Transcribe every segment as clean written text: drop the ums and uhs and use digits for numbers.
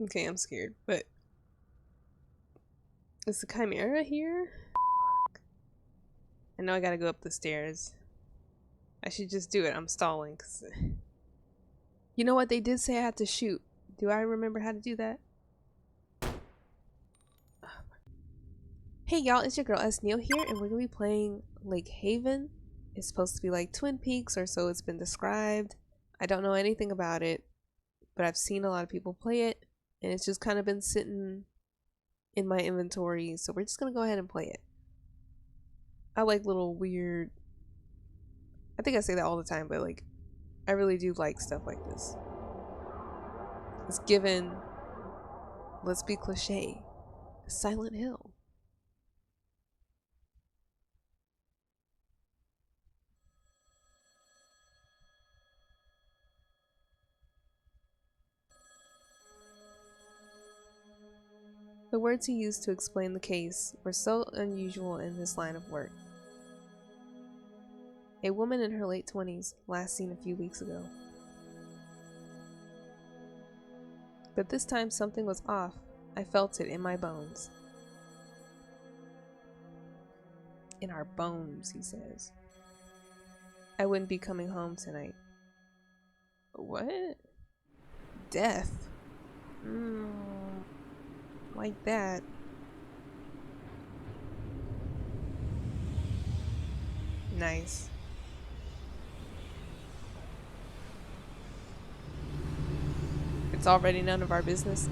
Okay, I'm scared, but is the Chimera here? I know I gotta go up the stairs. I should just do it. I'm stalling. Cause you know what? They did say I had to shoot. Do I remember how to do that? Hey y'all, it's your girl S Neil here, and we're gonna be playing Lake Haven. It's supposed to be like Twin Peaks, or so it's been described. I don't know anything about it, but I've seen a lot of people play it, and it's just kind of been sitting in my inventory, so we're just gonna go ahead and play it. I like little weird, I think I say that all the time, but like I really do like stuff like this. It's given, let's be cliche, Silent Hill. The words he used to explain the case were so unusual in this line of work. A woman in her late 20s, last seen a few weeks ago. But this time something was off. I felt it in my bones. In our bones, he says. I wouldn't be coming home tonight. What? Death? Like that. Nice. It's already none of our business.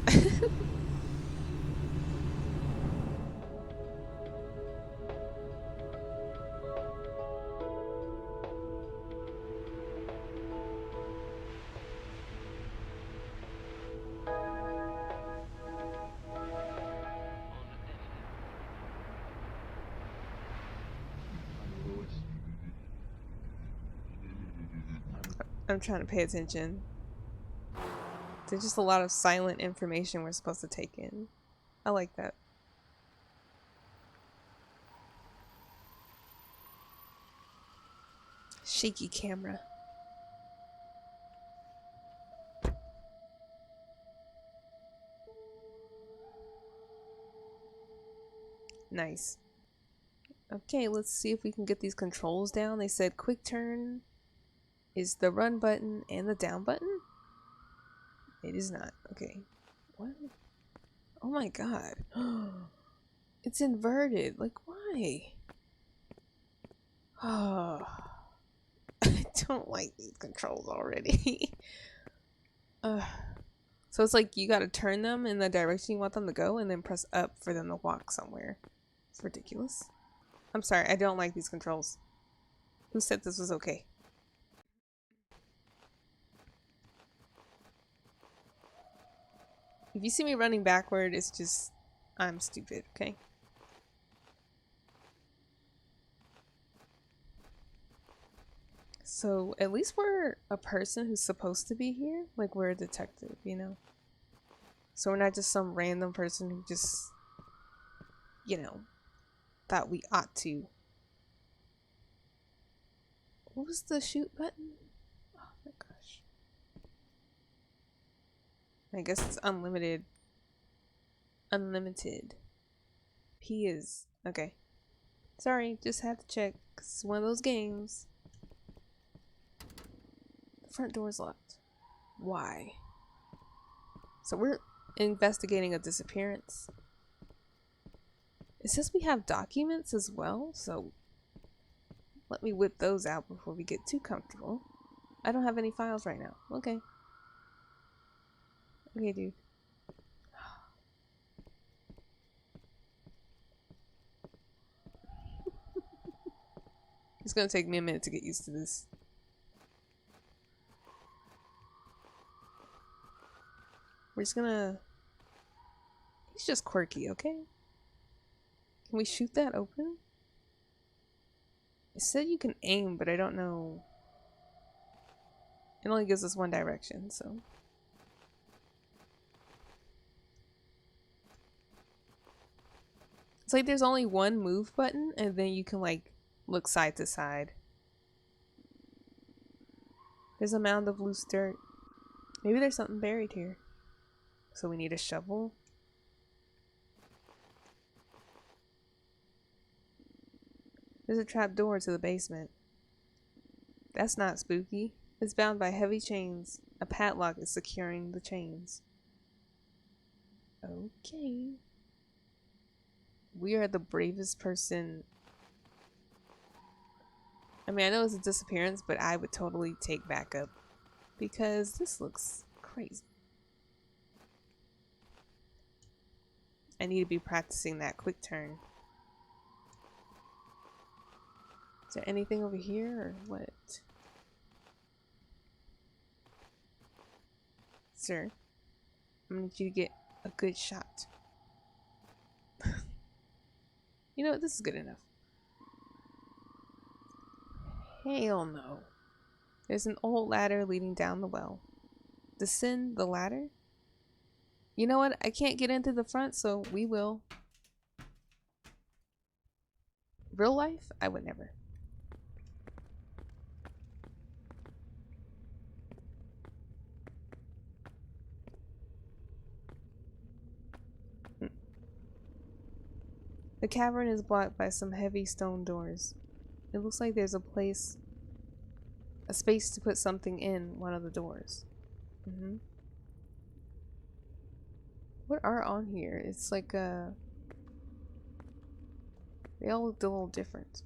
I'm trying to pay attention. There's just a lot of silent information we're supposed to take in. I like that. Shaky camera. Nice. Okay, let's see if we can get these controls down. They said quick turn is the run button and the down button? It is not. Okay. What? Oh my god. It's inverted. Like, why? Oh. I don't like these controls already. So it's like you gotta turn them in the direction you want them to go and then press up for them to walk somewhere. It's ridiculous. I'm sorry, I don't like these controls. Who said this was okay? If you see me running backward, it's just I'm stupid, okay? So at least we're a person who's supposed to be here. Like we're a detective, you know? So we're not just some random person who just, you know, thought we ought to. What was the shoot button? Oh my gosh. I guess it's unlimited. Unlimited. P is... okay. Sorry, just had to check. 'Cause it's one of those games. The front door's locked. Why? So we're investigating a disappearance. It says we have documents as well, so let me whip those out before we get too comfortable. I don't have any files right now. Okay. Okay, dude. It's gonna take me a minute to get used to this. We're just gonna... He's just quirky, okay? Can we shoot that open? It said you can aim, but I don't know. It only gives us one direction, so... It's like there's only one move button, and then you can like look side to side. There's a mound of loose dirt. Maybe there's something buried here. So we need a shovel. There's a trap door to the basement. That's not spooky. It's bound by heavy chains. A padlock is securing the chains. Okay. We are the bravest person. I mean, I know it's a disappearance, but I would totally take backup because this looks crazy. I need to be practicing that quick turn. Is there anything over here or what? Sir, I'm gonna need you to get a good shot. You know what? This is good enough. Hell no. There's an old ladder leading down the well. Descend the ladder? You know what? I can't get into the front, so we will. Real life? I would never. The cavern is blocked by some heavy stone doors. It looks like there's a space to put something in one of the doors. What are on here? It's like they all look a little different.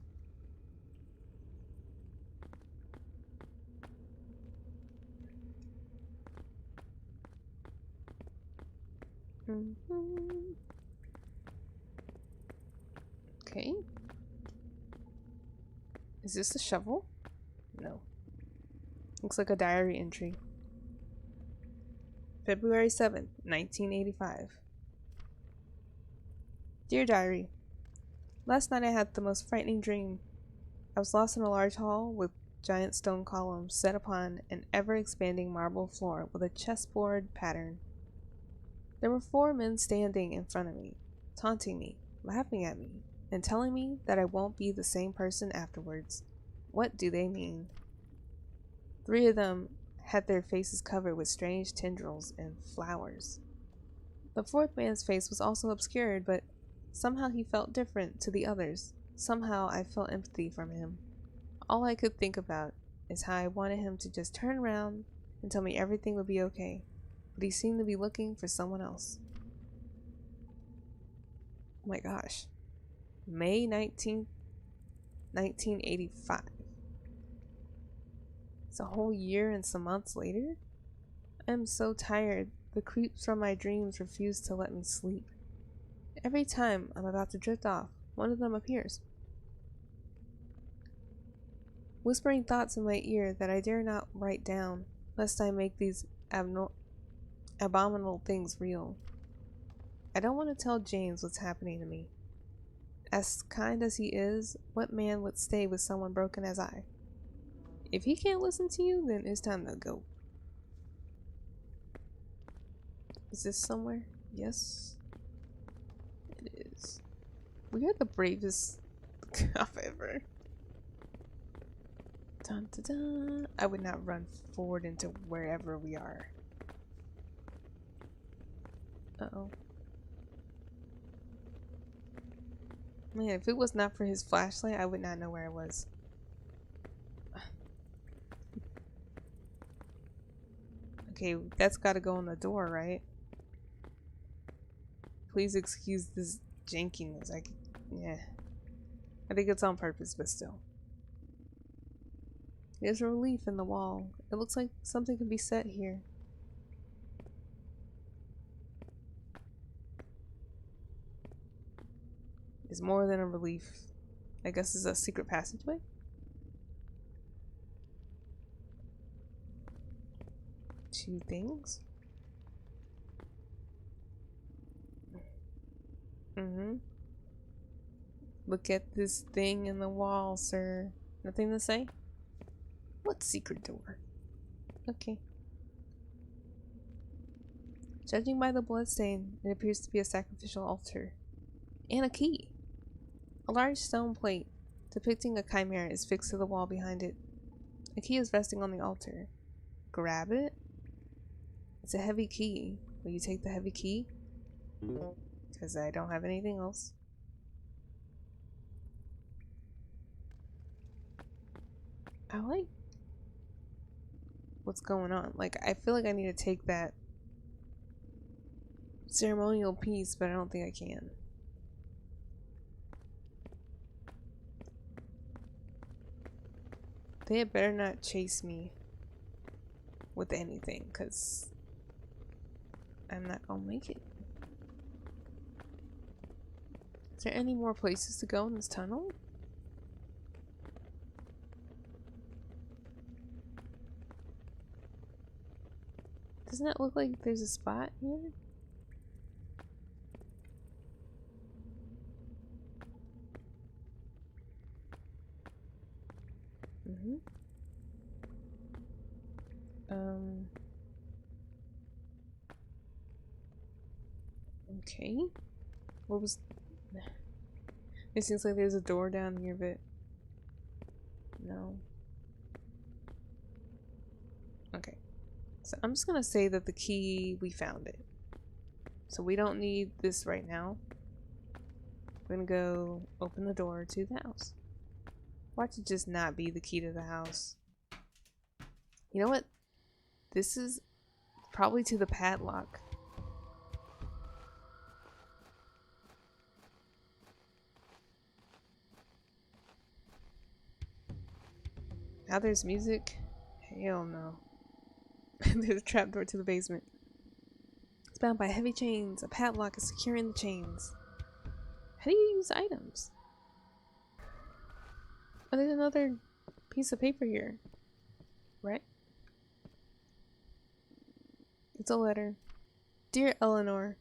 Okay. Is this a shovel? No. Looks like a diary entry. February 7th, 1985. Dear Diary, last night I had the most frightening dream. I was lost in a large hall with giant stone columns set upon an ever-expanding marble floor with a chessboard pattern. There were 4 men standing in front of me, taunting me, laughing at me, and telling me that I won't be the same person afterwards. What do they mean? 3 of them had their faces covered with strange tendrils and flowers. The 4th man's face was also obscured, but somehow he felt different to the others. Somehow I felt empathy from him. All I could think about is how I wanted him to just turn around and tell me everything would be okay, but he seemed to be looking for someone else. Oh my gosh. May 19th, 1985. It's a whole year and some months later? I'm so tired. The creeps from my dreams refuse to let me sleep. Every time I'm about to drift off, one of them appears, whispering thoughts in my ear that I dare not write down, lest I make these abominable things real. I don't want to tell James what's happening to me. As kind as he is, what man would stay with someone broken as I? If he can't listen to you, then it's time to go. Is this somewhere? Yes, it is. We are the bravest cop ever. Dun, dun, dun. I would not run forward into wherever we are. Uh-oh. Man, if it was not for his flashlight, I would not know where I was. Okay, that's gotta go on the door, right? Please excuse this jankiness. Yeah. I think it's on purpose, but still. There's a relief in the wall. It looks like something can be set here. It's more than a relief. I guess it's a secret passageway? Two things? Look at this thing in the wall, sir. Nothing to say? What secret door? Okay. Judging by the bloodstain, it appears to be a sacrificial altar. And a key. A large stone plate depicting a chimera is fixed to the wall behind it. A key is resting on the altar. Grab it? It's a heavy key. Will you take the heavy key? Because I don't have anything else. I like what's going on. Like, I feel like I need to take that ceremonial piece, but I don't think I can. They had better not chase me with anything, because I'm not gonna make it. Is there any more places to go in this tunnel? Doesn't it look like there's a spot here? Mm-hmm. Okay. What was... It seems like there's a door down here, but... No. Okay. So I'm just gonna say that the key, we found it. So we don't need this right now. We're gonna go open the door to the house. Watch it just not be the key to the house. You know what? This is probably to the padlock. Now there's music? Hell no. There's a trapdoor to the basement. It's bound by heavy chains. A padlock is securing the chains. How do you use items? Oh, there's another piece of paper here. Right? It's a letter. Dear Eleanor,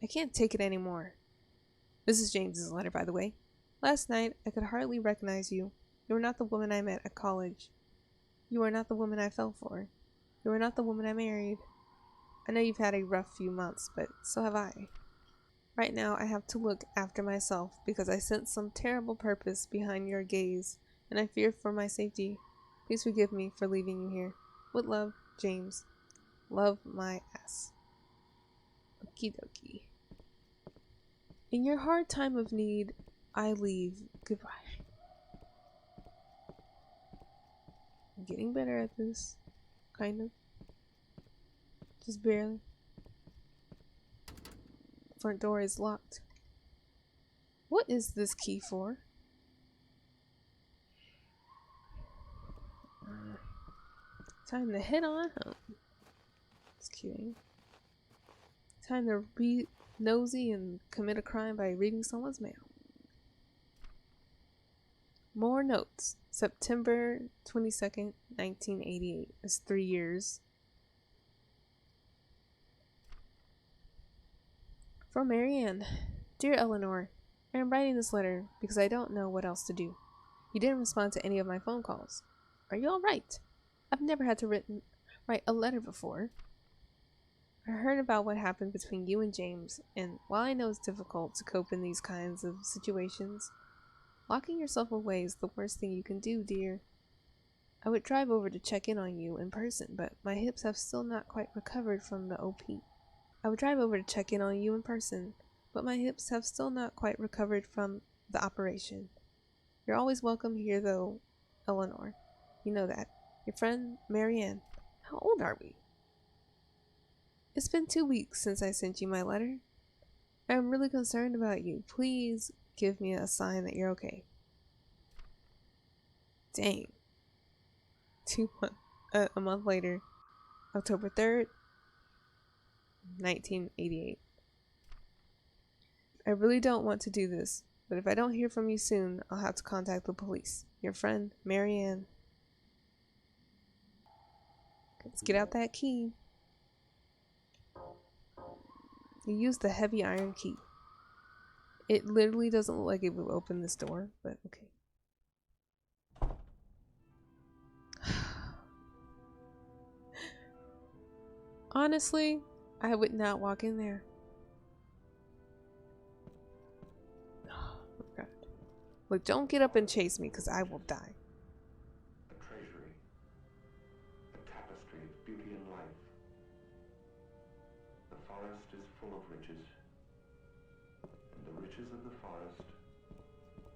I can't take it anymore. This is James's letter, by the way. Last night, I could hardly recognize you. You were not the woman I met at college. You are not the woman I fell for. You are not the woman I married. I know you've had a rough few months, but so have I. Right now, I have to look after myself because I sense some terrible purpose behind your gaze, and I fear for my safety. Please forgive me for leaving you here. With love, James. Love my ass. Okie dokie. In your hard time of need, I leave. Goodbye. I'm getting better at this. Kind of. Just barely. Front door is locked. What is this key for? Time to head on home. Just kidding. Time to be nosy and commit a crime by reading someone's mail. More notes. September 22nd, 1988. That's 3 years. From Marianne. Dear Eleanor, I am writing this letter because I don't know what else to do. You didn't respond to any of my phone calls. Are you alright? I've never had to write a letter before. I heard about what happened between you and James, and while I know it's difficult to cope in these kinds of situations, locking yourself away is the worst thing you can do, dear. I would drive over to check in on you in person, but my hips have still not quite recovered from the OP. I would drive over to check in on you in person, but my hips have still not quite recovered from the operation. You're always welcome here, though, Eleanor. You know that. Your friend, Marianne. How old are we? It's been 2 weeks since I sent you my letter. I am really concerned about you. Please give me a sign that you're okay. Dang. A month later, October 3rd, 1988. I really don't want to do this, but if I don't hear from you soon, I'll have to contact the police. Your friend, Marianne. Let's get out that key. You use the heavy iron key. It literally doesn't look like it will open this door, but okay. Honestly, I would not walk in there. Oh my god. Look, don't get up and chase me because I will die. The treasury, the tapestry of beauty and life, the full of riches, and the riches of the forest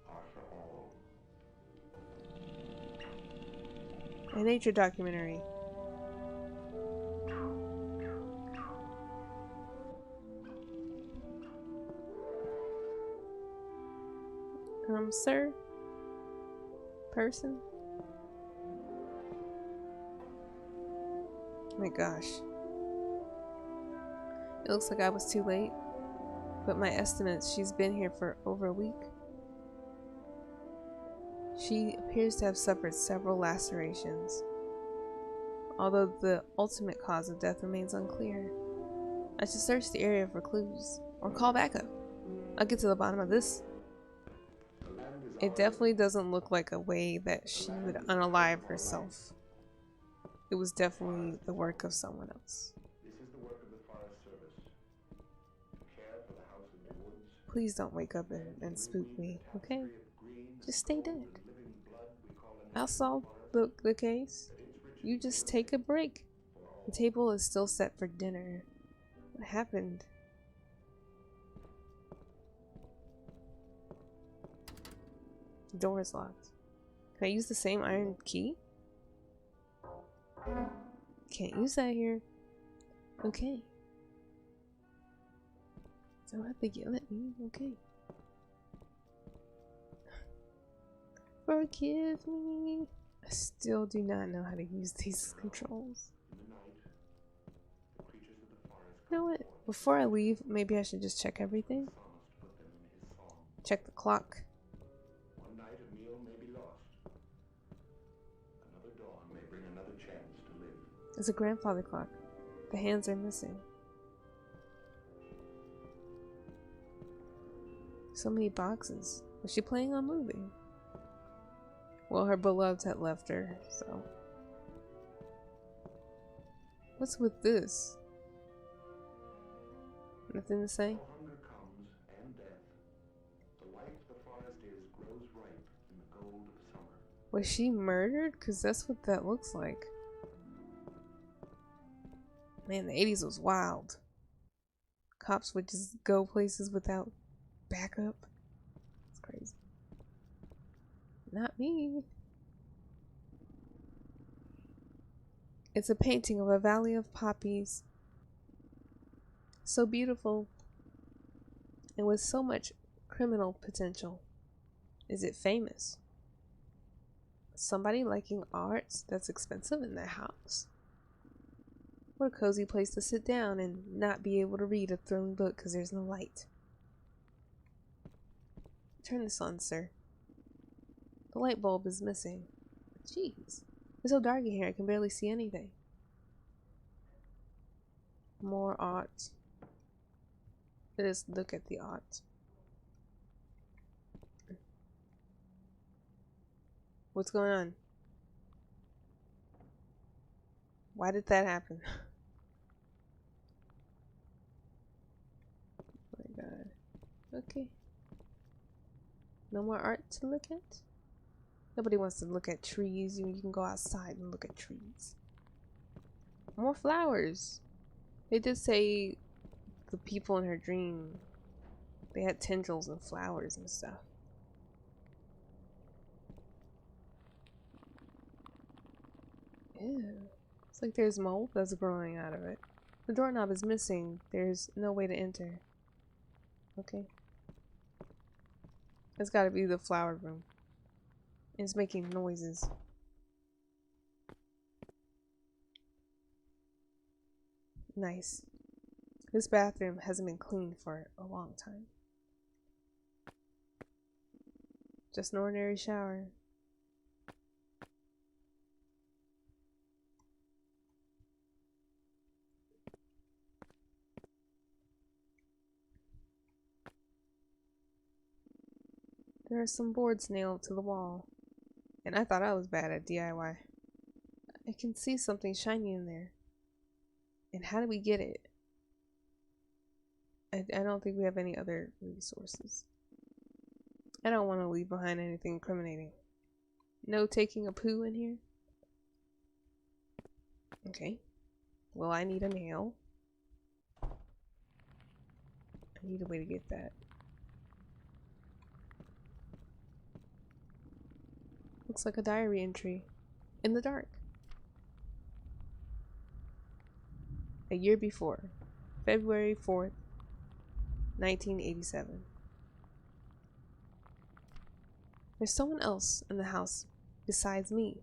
are for all. A nature documentary. Sir? Person? Oh my gosh. It looks like I was too late, but my estimates, she's been here for over a week. She appears to have suffered several lacerations, although the ultimate cause of death remains unclear. I should search the area for clues, or call backup. I'll get to the bottom of this. It definitely doesn't look like a way that she would unalive herself. It was definitely the work of someone else. This is the work of the Forest Service. Care for the house in the woods. Please don't wake up and spook me, okay? Just stay dead. I'll solve the case. You just take a break. The table is still set for dinner. What happened? The door is locked. Can I use the same iron key? Can't use that here. Okay. Don't have to yell at me. Okay. Forgive me. I still do not know how to use these controls. You know what? Before I leave, maybe I should just check everything. Check the clock. One night a meal may be lost. Another dawn may bring another chance to live. It's a grandfather clock. The hands are missing. So many boxes. Was she planning on moving? Well, her beloved had left her, so. What's with this? Nothing to say? Hunger comes and death. The life the forest is grows ripe in the gold of summer. Was she murdered? Because that's what that looks like. Man, the 80s was wild. Cops would just go places without backup. It's crazy. Not me. It's a painting of a valley of poppies. So beautiful. And with so much criminal potential. Is it famous? Somebody liking art that's expensive in their house? What a cozy place to sit down and not be able to read a thrilling book because there's no light. Turn this on, sir. The light bulb is missing. Jeez. It's so dark in here I can barely see anything. More art. Let us look at the art. What's going on? Why did that happen? Oh my god. Okay. No more art to look at? Nobody wants to look at trees. You can go outside and look at trees. More flowers. They did say the people in her dream, they had tendrils and flowers and stuff. Ew. It's like there's mold that's growing out of it. The doorknob is missing. There's no way to enter. Okay. It's gotta be the flower room. It's making noises. Nice. This bathroom hasn't been cleaned for a long time. Just an ordinary shower. There are some boards nailed to the wall. And I thought I was bad at DIY. I can see something shiny in there. And how do we get it? I don't think we have any other resources. I don't want to leave behind anything incriminating. No taking a poo in here? Okay. Well, I need a nail. I need a way to get that. Looks like a diary entry. In the dark. A year before. February 4th, 1987. There's someone else in the house besides me.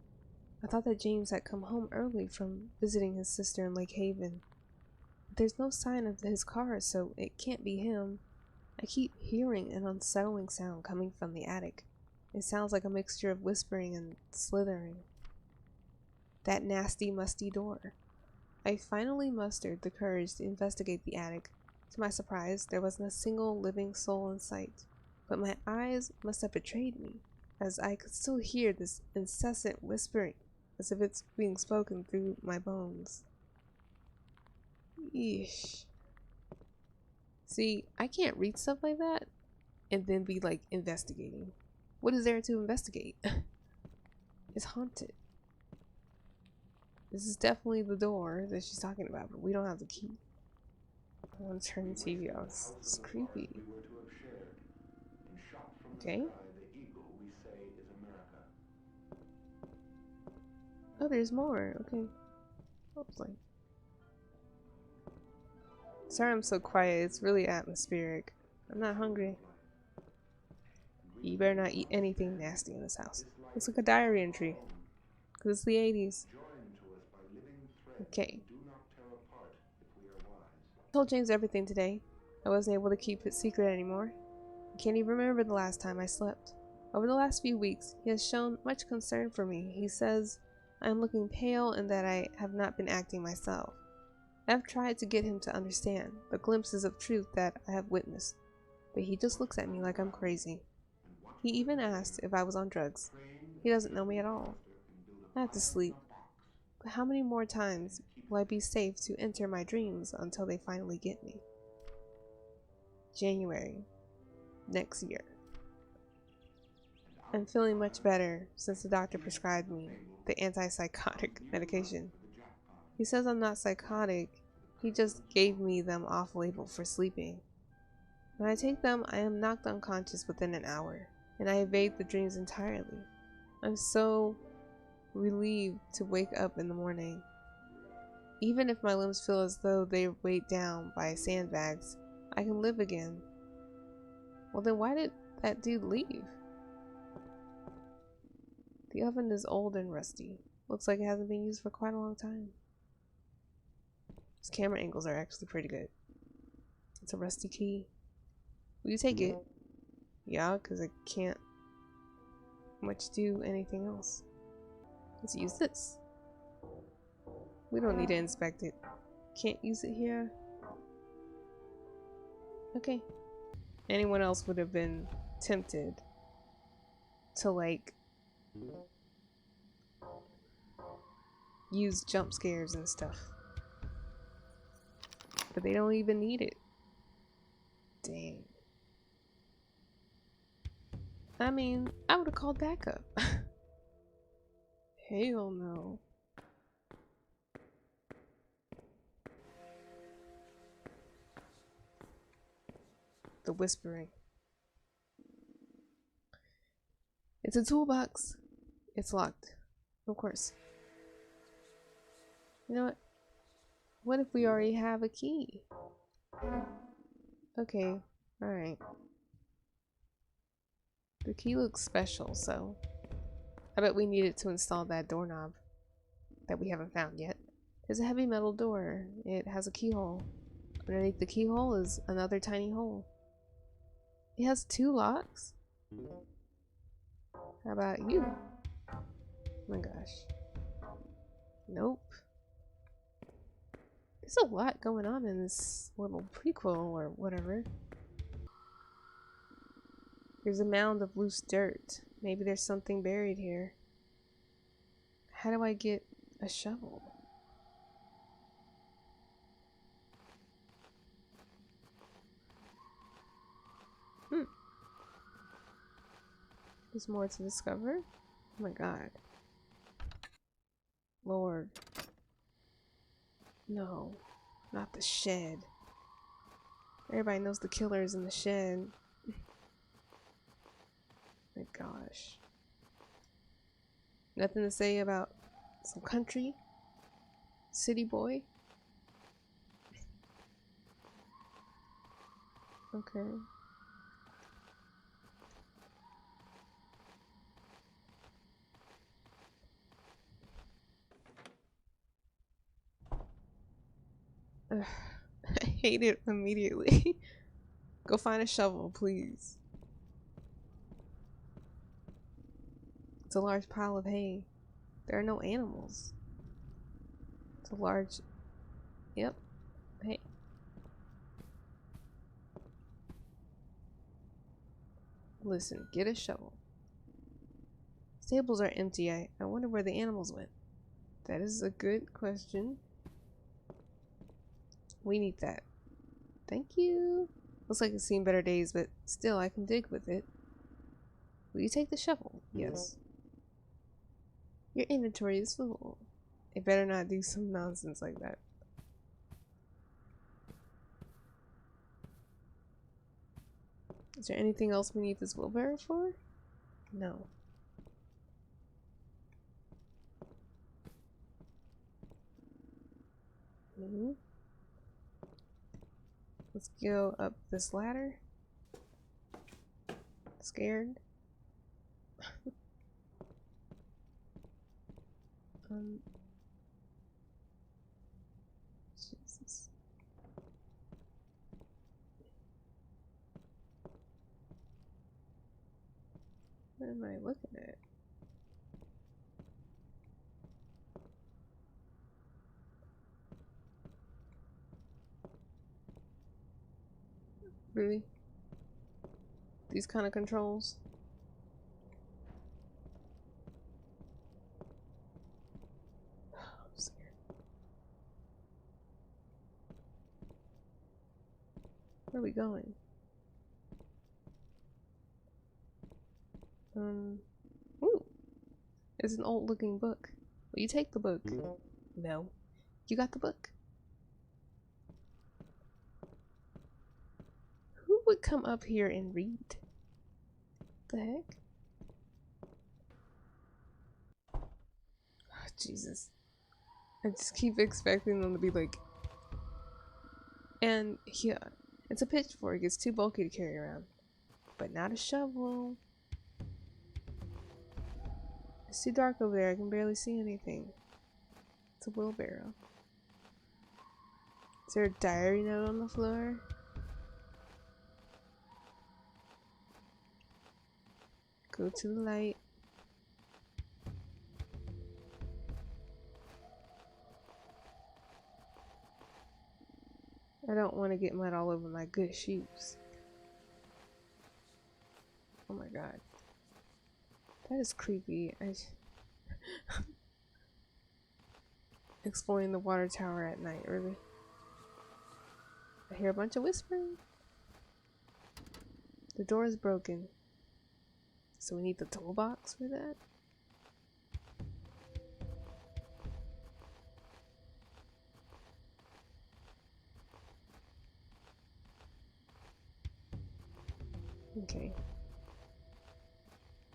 I thought that James had come home early from visiting his sister in Lake Haven. But there's no sign of his car, so it can't be him. I keep hearing an unsettling sound coming from the attic. It sounds like a mixture of whispering and slithering. That nasty, musty door. I finally mustered the courage to investigate the attic. To my surprise, there wasn't a single living soul in sight. But my eyes must have betrayed me, as I could still hear this incessant whispering, as if it's being spoken through my bones. Yeesh. See, I can't read stuff like that and then be like investigating. What is there to investigate? It's haunted. This is definitely the door that she's talking about, but we don't have the key. I want to turn the TV off. It's creepy. Okay. Oh, there's more. Okay. Hopefully. Sorry I'm so quiet. It's really atmospheric. I'm not hungry. You better not eat anything nasty in this house. Looks like a diary entry. Because it's the 80s. Okay. I told James everything today. I wasn't able to keep it secret anymore. I can't even remember the last time I slept. Over the last few weeks, he has shown much concern for me. He says I am looking pale and that I have not been acting myself. I have tried to get him to understand the glimpses of truth that I have witnessed, but he just looks at me like I'm crazy. He even asked if I was on drugs. He doesn't know me at all. I have to sleep. But how many more times will I be safe to enter my dreams until they finally get me? January next year. I'm feeling much better since the doctor prescribed me the antipsychotic medication. He says I'm not psychotic, he just gave me them off-label for sleeping. When I take them, I am knocked unconscious within an hour, and I evade the dreams entirely. I'm so relieved to wake up in the morning. Even if my limbs feel as though they're weighed down by sandbags, I can live again. Well then why did that dude leave? The oven is old and rusty. Looks like it hasn't been used for quite a long time. These camera angles are actually pretty good. It's a rusty key. Will you take it? Yeah, because I can't much do anything else. Let's use this. We don't need to inspect it. Can't use it here. Okay. Anyone else would have been tempted to like use jump scares and stuff. But they don't even need it. Dang. I mean, I would have called backup. Hell no. The whispering. It's a toolbox. It's locked. Of course. You know what? What if we already have a key? Okay. Alright. The key looks special, so I bet we need it to install that doorknob that we haven't found yet. There's a heavy metal door. It has a keyhole. Underneath the keyhole is another tiny hole. It has 2 locks? How about you? Oh my gosh. Nope. There's a lot going on in this little prequel or whatever. There's a mound of loose dirt. Maybe there's something buried here. How do I get a shovel? There's more to discover? Oh my god. Lord. No. Not the shed. Everybody knows the killer is in the shed. My gosh. Nothing to say about some country? City boy? Okay. Ugh. I hate it immediately. Go find a shovel, please. It's a large pile of hay. There are no animals. It's a large... Yep. Hey. Listen, get a shovel. Stables are empty. I wonder where the animals went. That is a good question. We need that. Thank you. Looks like it's seen better days, but still, I can dig with it. Will you take the shovel? Yes. Your inventory is full. It better not do some nonsense like that. Is there anything else we need this wheelbarrow for? No. Let's go up this ladder. Scared. Jesus. What am I looking at? Really? These kind of controls? I'm scared. Where are we going? Ooh. It's an old looking book. Will you take the book? No. You got the book? Who would come up here and read? The heck? Oh, Jesus. I just keep expecting them to be like, and yeah, it's a pitchfork. It's too bulky to carry around. But not a shovel. It's too dark over there. I can barely see anything. It's a wheelbarrow. Is there a diary note on the floor? Go to the light. I don't want to get mud all over my good shoes. Oh my god. That is creepy. Exploring the water tower at night, really? I hear a bunch of whispering. The door is broken. So we need the toolbox for that? Okay.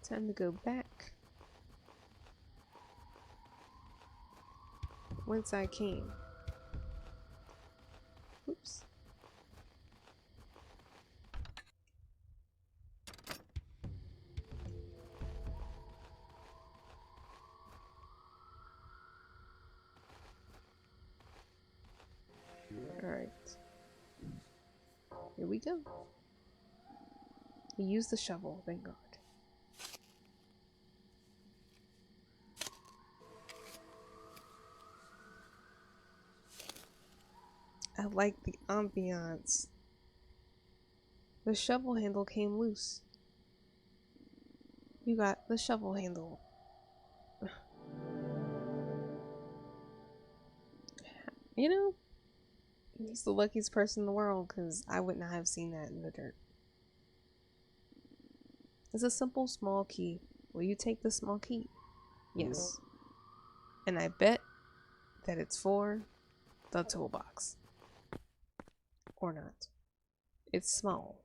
Time to go back. Whence I came. Oops. Alright. Here we go. We use the shovel, thank God. I like the ambiance. The shovel handle came loose. You got the shovel handle. You know, he's the luckiest person in the world because I would not have seen that in the dirt. It's a simple small key. Will you take the small key? Yes. And I bet that it's for the toolbox. Or not. It's small.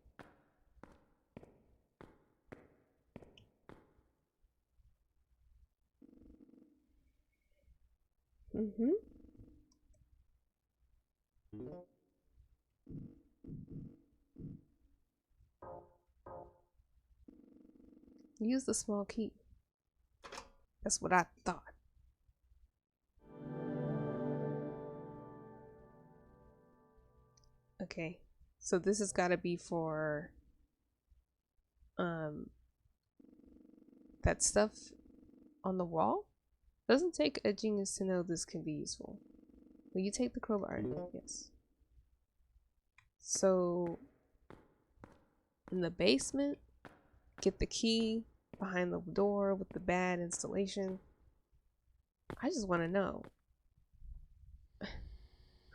Mm-hmm. Use the small key. That's what I thought. Okay. So this has got to be for um that stuff on the wall. Doesn't take a genius to know this can be useful. Will you take the crowbar? Yes. So in the basement, get the key behind the door with the bad installation. I just want to know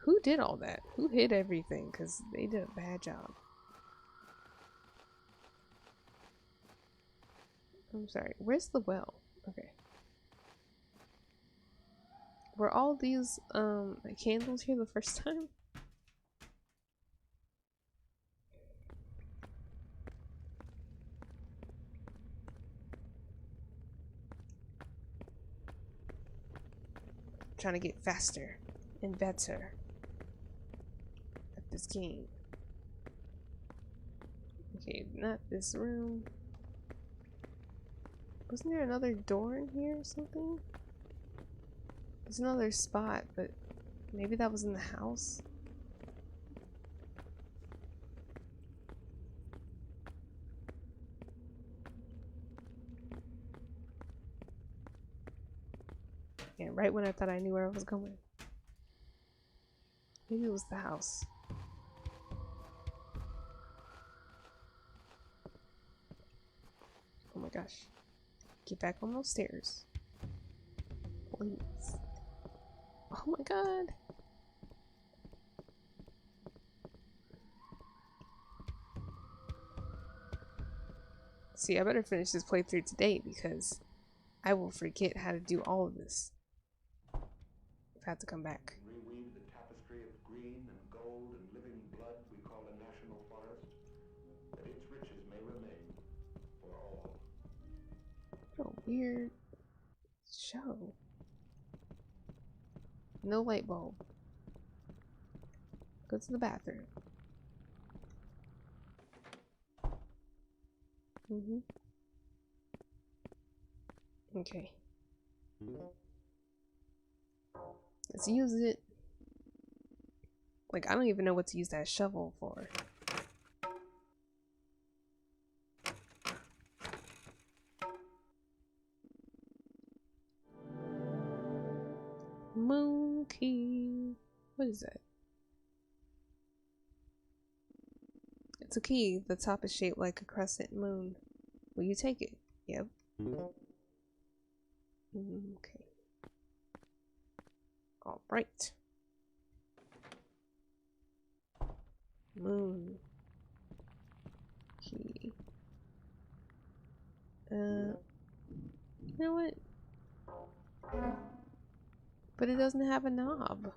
who did all that? Who hid everything? Because they did a bad job. I'm sorry. Where's the well? Okay. Were all these candles here the first time? I'm trying to get faster and better at this game. Okay, not this room. Wasn't there another door in here or something? There's another spot, but maybe that was in the house? Yeah, right when I thought I knew where I was going. Maybe it was the house. Oh my gosh. Get back on those stairs. Please. Oh my god. See, I better finish this playthrough today because I will forget how to do all of this if I have to come back. Reweave the tapestry of green and gold and living blood we call a national forest, that its riches may remain for all. What a weird show. No light bulb. Go to the bathroom. Okay. Let's use it. Like, I don't even know what to use that shovel for. Moon key. What is that? It's a key. The top is shaped like a crescent moon. Will you take it? Yep. Okay. Alright. Moon key. You know what? But it doesn't have a knob.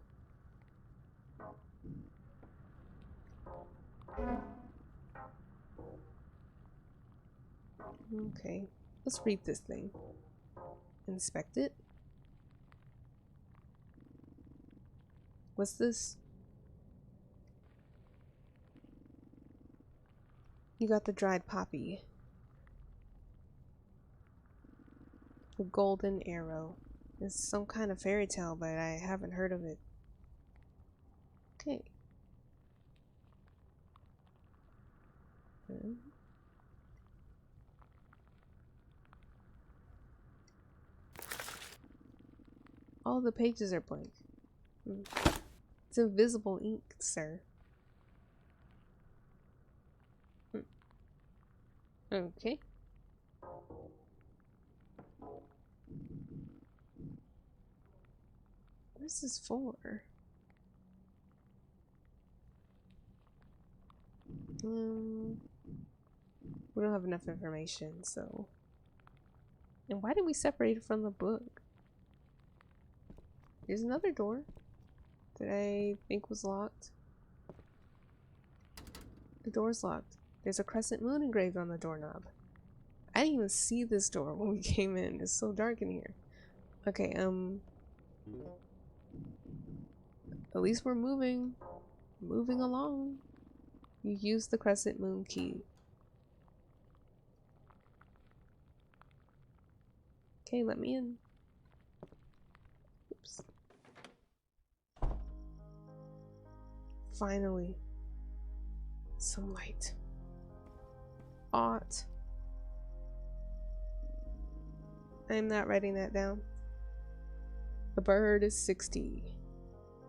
Okay. Let's read this thing. Inspect it. What's this? You got the dried poppy. The golden arrow. It's some kind of fairy tale, but I haven't heard of it. Okay. All the pages are blank. It's invisible ink, sir. Okay. What's this for? We don't have enough information, so. And why did we separate it from the book? Here's another door that I think was locked. The door's locked. There's a crescent moon engraved on the doorknob. I didn't even see this door when we came in. It's so dark in here. Okay, at least we're moving along. You use the crescent moon key. Okay, let me in. Oops. Finally. Some light. Ought. I'm not writing that down. The bird is 60.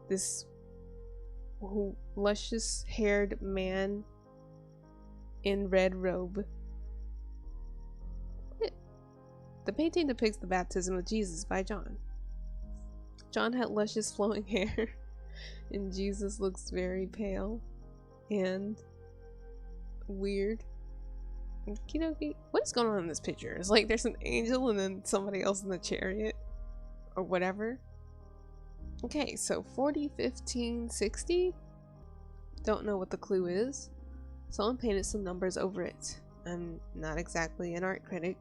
This luscious haired man in red robe. What? The painting depicts the baptism of Jesus by John. John had luscious flowing hair and Jesus looks very pale and weird. Okie what is going on in this picture? It's like there's an angel and then somebody else in the chariot or whatever. Okay, so 40, 15, 60? Don't know what the clue is. Someone painted some numbers over it. I'm not exactly an art critic,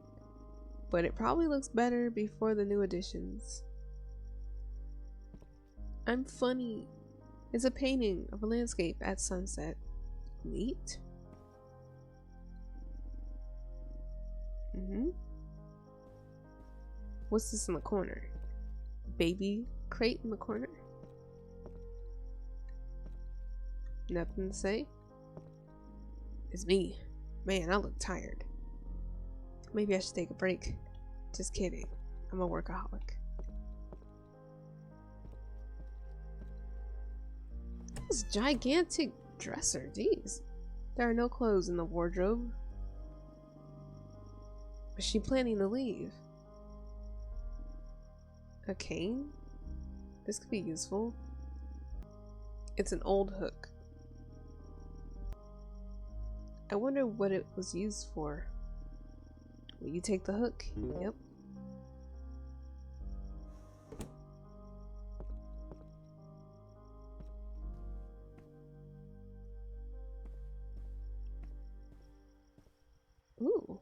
but it probably looks better before the new additions. I'm funny. It's a painting of a landscape at sunset. Neat. What's this in the corner? Baby crate in the corner? Nothing to say? It's me. Man, I look tired. Maybe I should take a break. Just kidding. I'm a workaholic. This gigantic dresser, jeez. There are no clothes in the wardrobe. Was she planning to leave? A cane? This could be useful. It's an old hook. I wonder what it was used for. Will you take the hook? Yep. Ooh.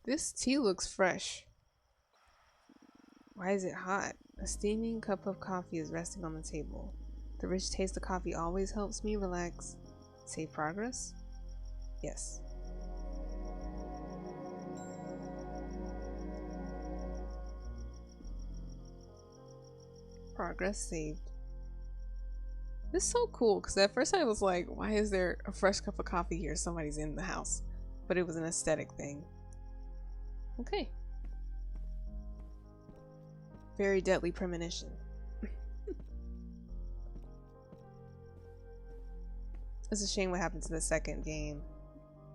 This tea looks fresh. Why is it hot? A steaming cup of coffee is resting on the table. The rich taste of coffee always helps me relax. Save progress? Yes. Progress saved. This is so cool because at first I was like, why is there a fresh cup of coffee here? Somebody's in the house. But it was an aesthetic thing. Okay. Very deadly premonition. It's a shame what happened to the second game.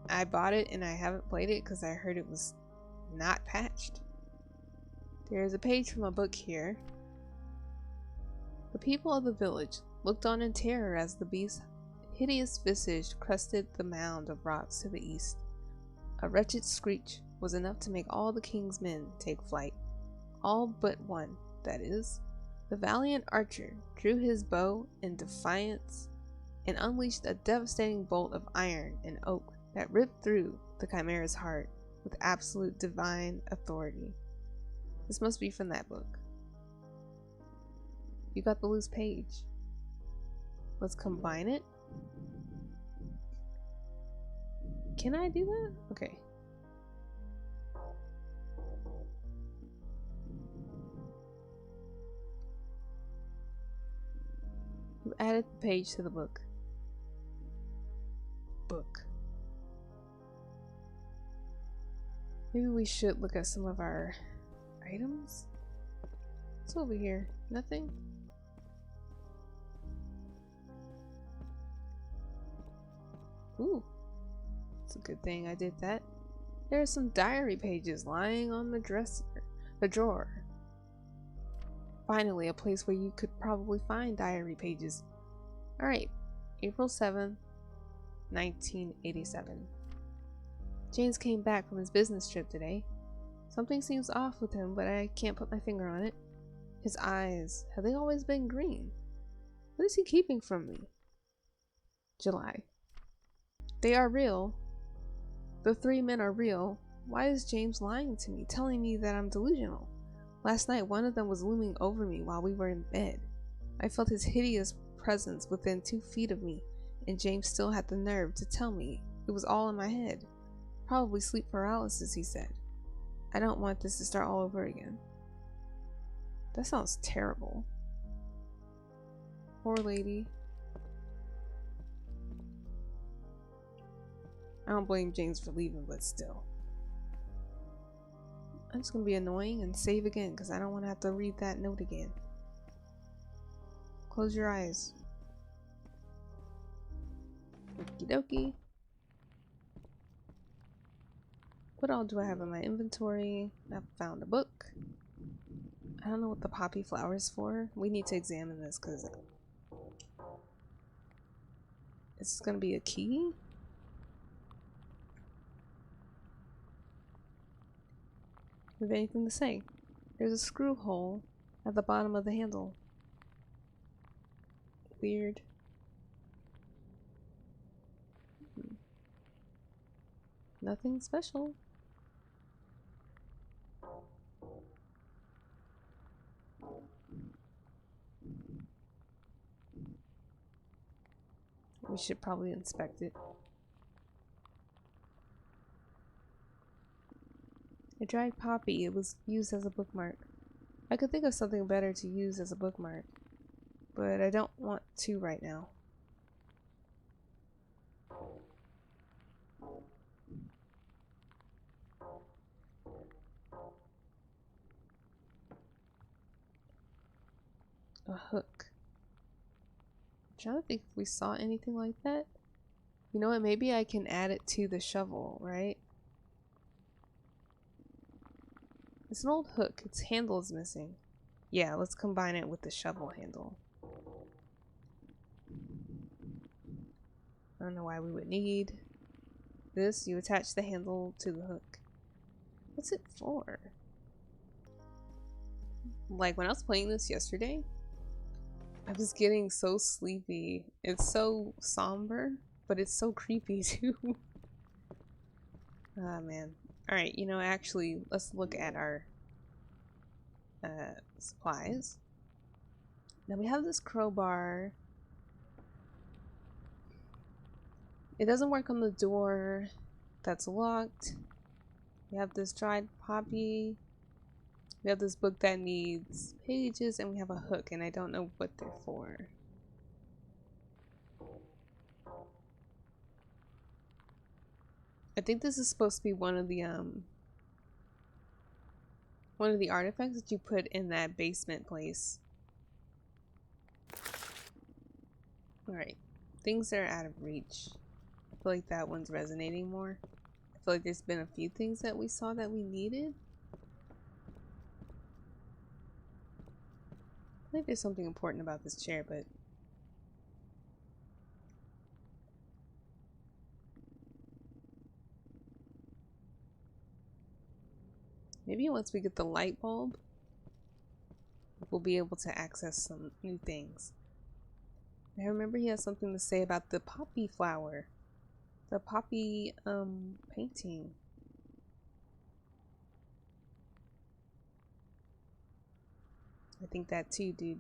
I bought it and I haven't played it because I heard it was not patched. There's a page from a book here. The people of the village looked on in terror as the beast's hideous visage crested the mound of rocks to the east. A wretched screech was enough to make all the king's men take flight. All but one, that is. The valiant archer drew his bow in defiance and unleashed a devastating bolt of iron and oak that ripped through the chimera's heart with absolute divine authority. This must be from that book. You got the loose page. Let's combine it. Can I do that? Okay. You added the page to the book. Maybe we should look at some of our items. What's over here? Nothing? Ooh. It's a good thing I did that. There are some diary pages lying on the drawer. Finally, a place where you could probably find diary pages. Alright, April 7th, 1987. James came back from his business trip today. Something seems off with him, but I can't put my finger on it. His eyes, have they always been green? What is he keeping from me? July. They are real. The three men are real. Why is James lying to me, telling me that I'm delusional? Last night, one of them was looming over me while we were in bed. I felt his hideous presence within 2 feet of me, and James still had the nerve to tell me it was all in my head. Probably sleep paralysis, he said. I don't want this to start all over again. That sounds terrible. Poor lady. I don't blame James for leaving, but still. I'm just gonna be annoying and save again because I don't want to have to read that note again. Close your eyes. Okie dokie. What all do I have in my inventory? I found a book. I don't know what the poppy flower is for. We need to examine this because it's gonna be a key. Do you have anything to say? There's a screw hole at the bottom of the handle. Weird. Nothing special. We should probably inspect it. A dried poppy. It was used as a bookmark. I could think of something better to use as a bookmark, but I don't want to right now. A hook. I'm trying to think if we saw anything like that. You know what? Maybe I can add it to the shovel, right? It's an old hook. Its handle is missing. Yeah, let's combine it with the shovel handle. I don't know why we would need this. You attach the handle to the hook. What's it for? Like when I was playing this yesterday, I was getting so sleepy. It's so somber, but it's so creepy too. Ah, man. Alright, you know, actually, let's look at our supplies. Now we have this crowbar. It doesn't work on the door that's locked. We have this dried poppy. We have this book that needs pages, and we have a hook, and I don't know what they're for. I think this is supposed to be one of the artifacts that you put in that basement place. Alright. Things that are out of reach. I feel like that one's resonating more. I feel like there's been a few things that we saw that we needed. I think there's something important about this chair, but maybe once we get the light bulb, we'll be able to access some new things. I remember he has something to say about the poppy flower. The poppy painting. I think that too, dude.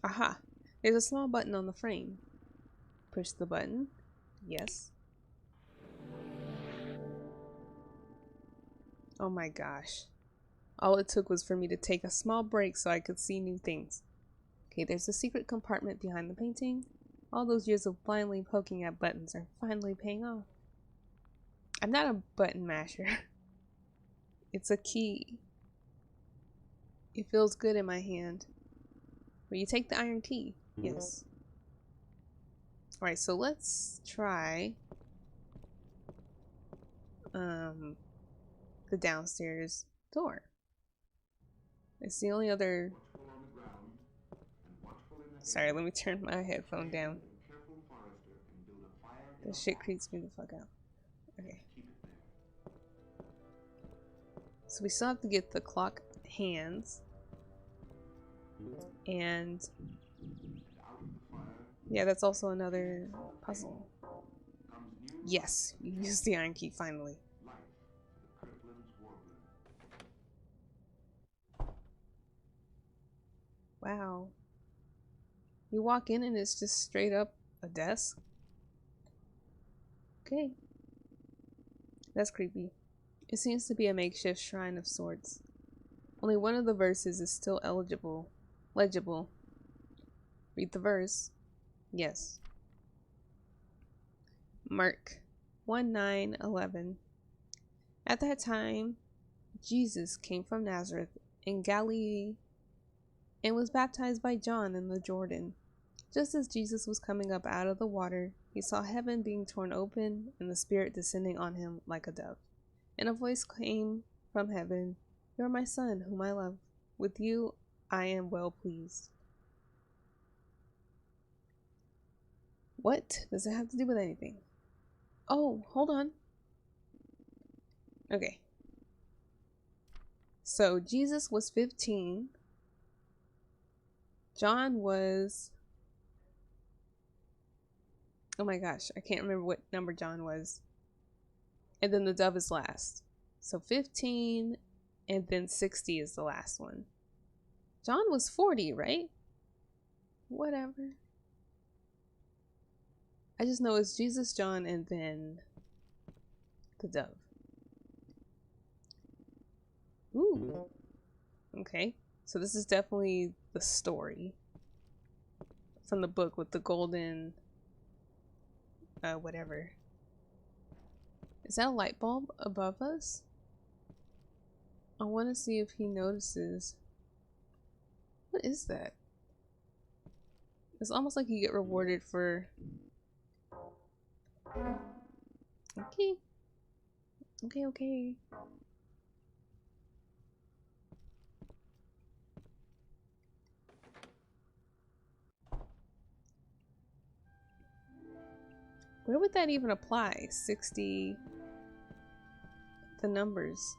Aha! There's a small button on the frame. Push the button. Yes. Oh my gosh. All it took was for me to take a small break so I could see new things. Okay, there's a secret compartment behind the painting. All those years of blindly poking at buttons are finally paying off. I'm not a button masher. It's a key. It feels good in my hand. Will you take the iron key? Yes. Alright, so let's try the downstairs door. It's the only other... Sorry, let me turn my headphone down. This shit creeps me the fuck out. Okay. So we still have to get the clock hands. And... yeah, that's also another puzzle. Yes, you used the iron key finally. Life, the cripplin's warbler. Wow. You walk in and it's just straight up a desk? Okay. That's creepy. It seems to be a makeshift shrine of sorts. Only one of the verses is still legible. Read the verse. Yes. Mark 1:9-11. At that time, Jesus came from Nazareth in Galilee and was baptized by John in the Jordan. Just as Jesus was coming up out of the water, he saw heaven being torn open and the Spirit descending on him like a dove. And a voice came from heaven, "You are my Son, whom I love. With you I am well pleased." What does it have to do with anything? Oh, hold on. Okay. So Jesus was 15. John was... Oh my gosh, I can't remember what number John was. And then the dove is last. So 15 and then 60 is the last one. John was 40, right? Whatever. I just know it's Jesus, John, and then the dove. Ooh. Okay. So this is definitely the story from the book with the golden whatever. Is that a light bulb above us? I want to see if he notices. What is that? It's almost like you get rewarded for... Okay. Okay. Where would that even apply? 60... The numbers.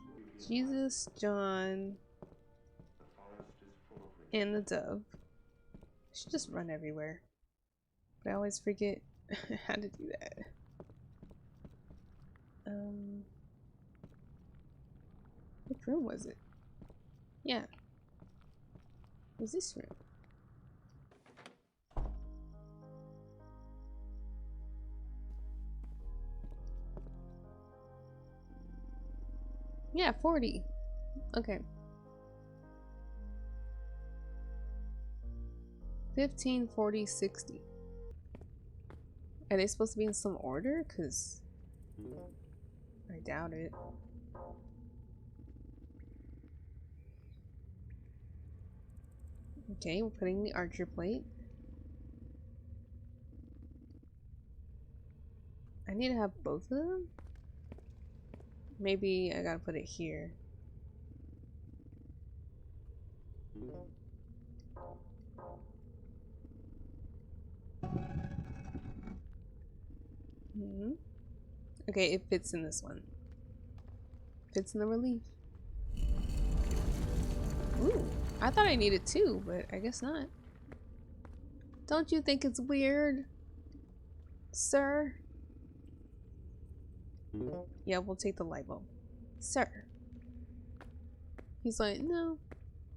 Jesus, John, and the dove. I should just run everywhere. But I always forget how to do that. What room was it? Yeah. It was this room. Yeah, 40. Okay. 15, 40, 60. Are they supposed to be in some order? Because I doubt it. Okay, we're putting the archer plate. I need to have both of them? Maybe I gotta put it here. Okay, it fits in this one. Fits in the relief. Ooh, I thought I needed two, but I guess not. Don't you think it's weird, sir? Yeah, we'll take the light bulb. Sir. He's like, no,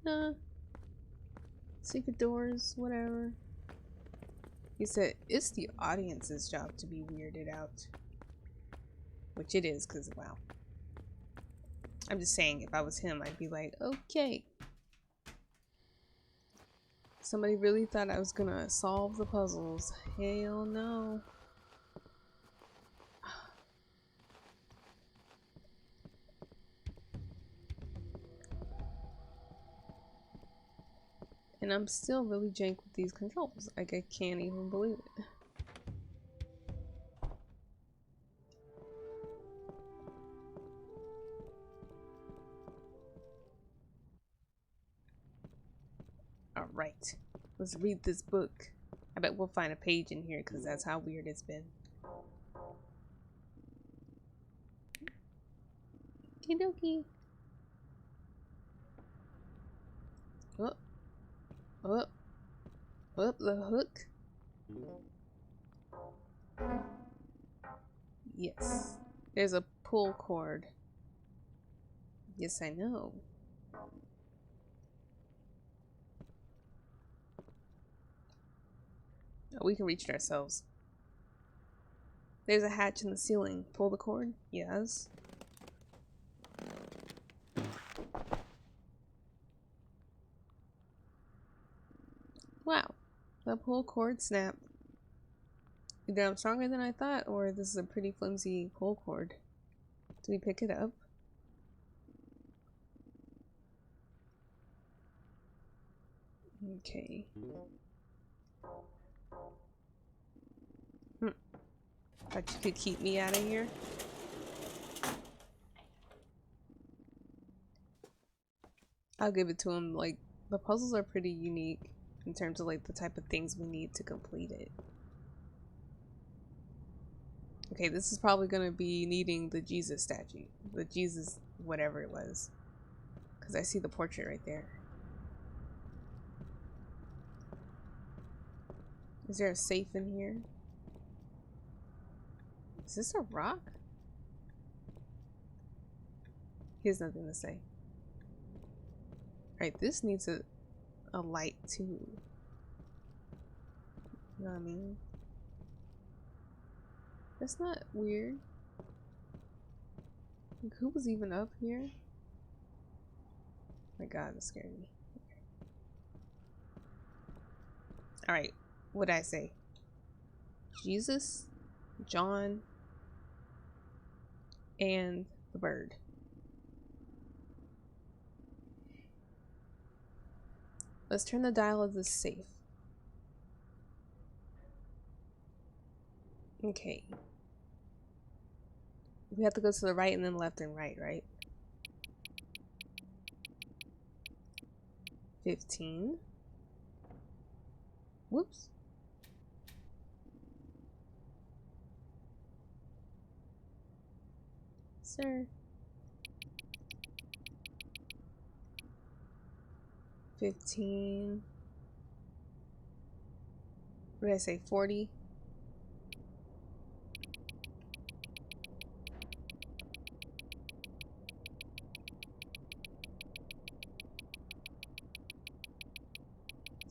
nah. Secret doors, whatever. He said, it's the audience's job to be weirded out. Which it is, because, wow. I'm just saying, if I was him, I'd be like, okay. Somebody really thought I was gonna solve the puzzles. Hell no. And I'm still really jank with these controls. Like, I can't even believe it. Alright. Let's read this book. I bet we'll find a page in here because that's how weird it's been. Okie dokie. Up. Up. Up the hook. Yes. There's a pull cord. Yes, I know. Oh, we can reach it ourselves. There's a hatch in the ceiling. Pull the cord? Yes. Wow. The pull cord snapped. Either I'm stronger than I thought, or this is a pretty flimsy pull cord. Do we pick it up? Okay. Thought you could keep me out of here. I'll give it to him. Like, the puzzles are pretty unique in terms of like the type of things we need to complete it. Okay, this is probably gonna be needing the Jesus statue. The Jesus whatever it was. Because I see the portrait right there. Is there a safe in here? Is this a rock? He has nothing to say. Alright, this needs a light too. You know what I mean? That's not weird. Like, who was even up here? My god, that scared me. Alright, what did I say? Jesus, John, and the bird. Let's turn the dial of this safe. Okay. We have to go to the right and then left and right, right? 15. Whoops. Sir. 15. What did I say? 40.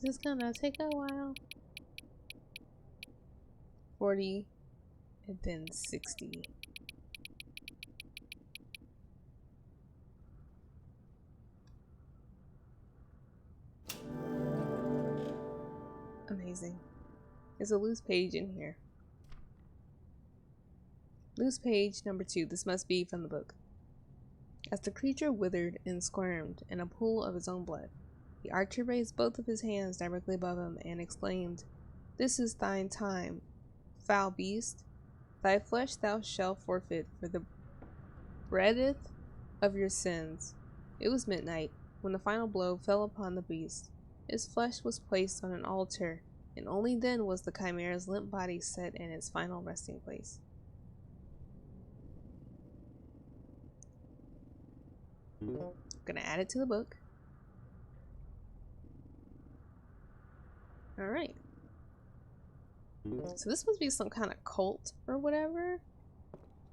This is gonna take a while. 40. And then 60. Amazing. There's a loose page in here. Loose page number 2. This must be from the book. As the creature withered and squirmed in a pool of his own blood, the archer raised both of his hands directly above him and exclaimed, "This is thine time, foul beast. Thy flesh thou shalt forfeit for the breadth of your sins." It was midnight when the final blow fell upon the beast. His flesh was placed on an altar, and only then was the chimera's limp body set in its final resting place. Gonna add it to the book. Alright. So this must be some kind of cult or whatever.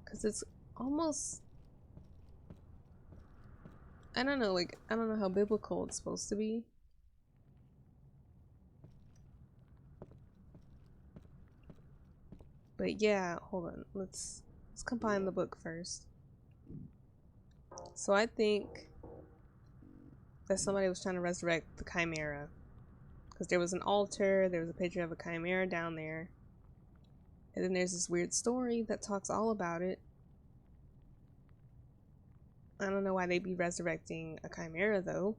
Because it's almost... I don't know, like, I don't know how biblical it's supposed to be. But yeah, hold on. Let's combine the book first. So I think that somebody was trying to resurrect the chimera. Because there was an altar, there was a picture of a chimera down there. And then there's this weird story that talks all about it. I don't know why they'd be resurrecting a chimera though.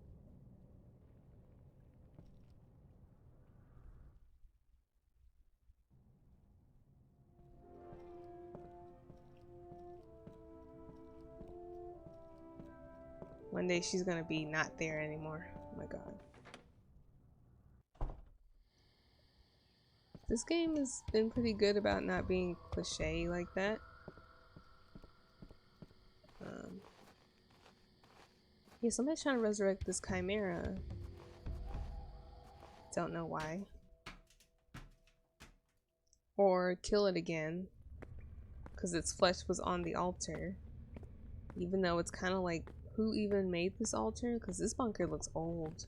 One day she's gonna be not there anymore. Oh my god. This game has been pretty good about not being cliche like that. Yeah, somebody's trying to resurrect this chimera. Don't know why. Or kill it again. because its flesh was on the altar. Even though it's kind of like, who even made this altar? Because this bunker looks old.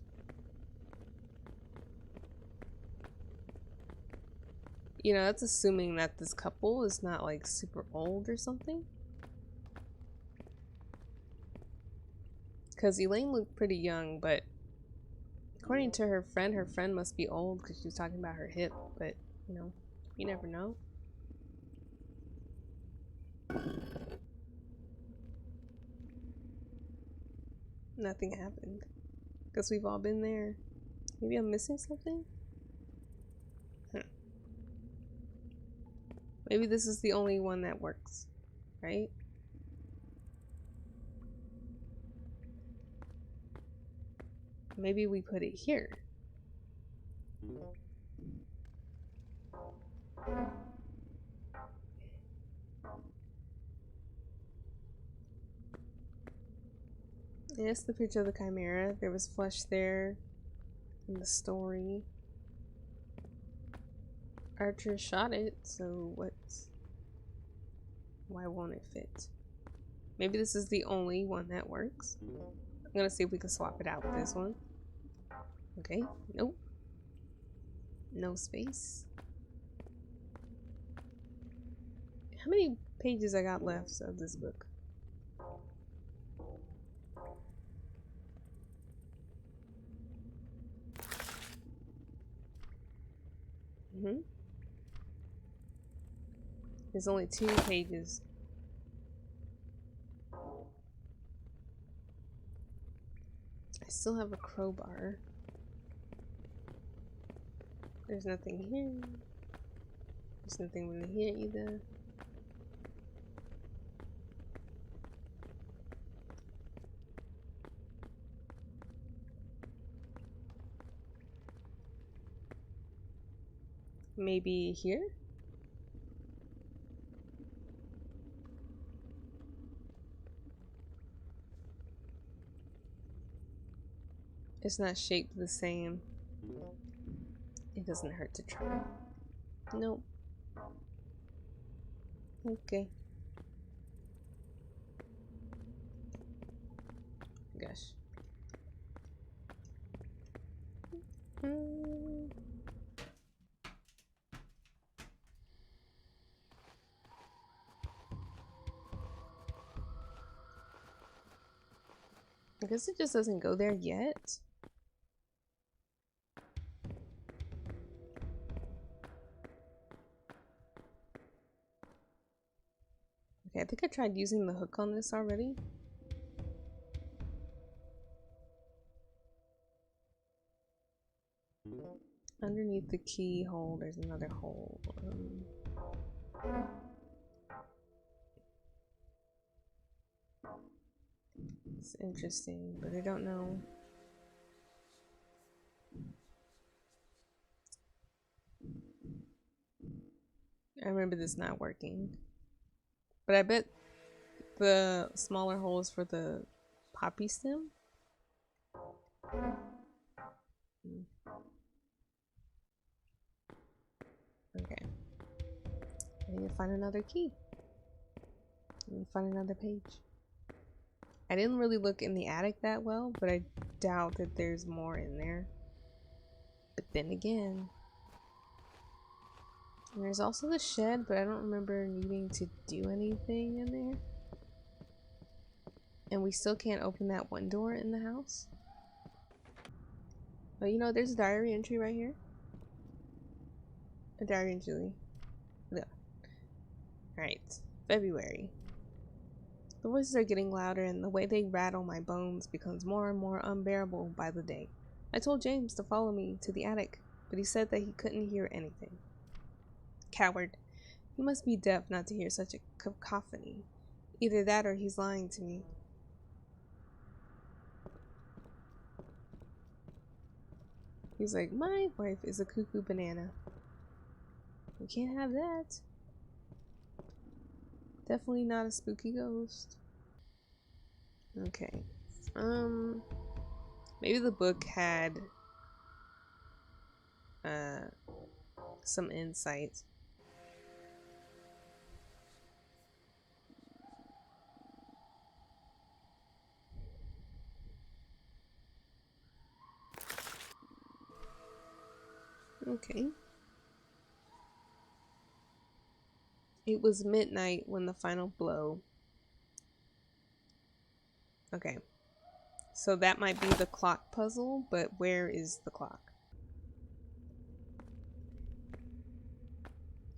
You know, that's assuming that this couple is not like super old or something. Because Elaine looked pretty young, but according to her friend must be old because she was talking about her hip, but you know, you never know. Nothing happened. Guess we've all been there. Maybe I'm missing something? Huh. Maybe this is the only one that works, right? Maybe we put it here. And it's the picture of the chimera. There was flesh there in the story. Archer shot it, so what's... Why won't it fit? Maybe this is the only one that works. I'm gonna see if we can swap it out with this one. Okay, nope. No space. How many pages I got left of this book? There's only 2 pages. I still have a crowbar. There's nothing here. There's nothing really here either. Maybe here? It's not shaped the same. It doesn't hurt to try. Nope. Okay. Gosh. I guess it just doesn't go there yet. Okay, I think I tried using the hook on this already. Underneath the keyhole, there's another hole. It's interesting, but I don't know. I remember this not working. But I bet the smaller hole is for the poppy stem. Okay. I need to find another key. I need to find another page. I didn't really look in the attic that well, but I doubt that there's more in there. But then again, and there's also the shed, but I don't remember needing to do anything in there. And we still can't open that one door in the house. Oh, you know, there's a diary entry right here. A diary entry. Yeah. Alright. February. The voices are getting louder and the way they rattle my bones becomes more and more unbearable by the day. I told James to follow me to the attic, but he said that he couldn't hear anything. Coward. He must be deaf not to hear such a cacophony. Either that or he's lying to me. He's like, my wife is a cuckoo banana. We can't have that. Definitely not a spooky ghost. Okay. Maybe the book had some insight. Okay. It was midnight when the final blow. Okay. So that might be the clock puzzle, but where is the clock?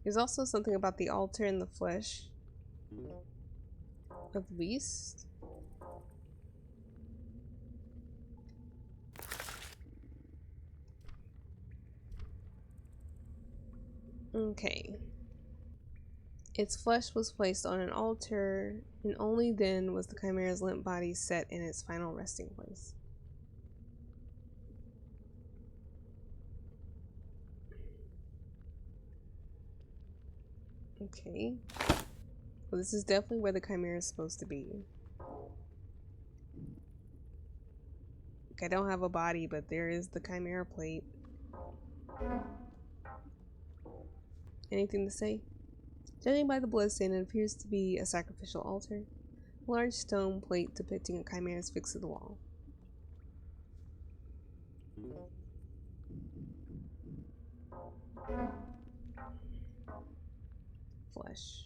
There's also something about the altar and the flesh of the beast. Okay. Its flesh was placed on an altar, and only then was the chimera's limp body set in its final resting place. Okay. Well, this is definitely where the chimera is supposed to be. Like, I don't have a body, but there is the chimera plate. Anything to say? Judging by the bloodstain, it appears to be a sacrificial altar. A large stone plate depicting a chimera is fixed to the wall. Flesh.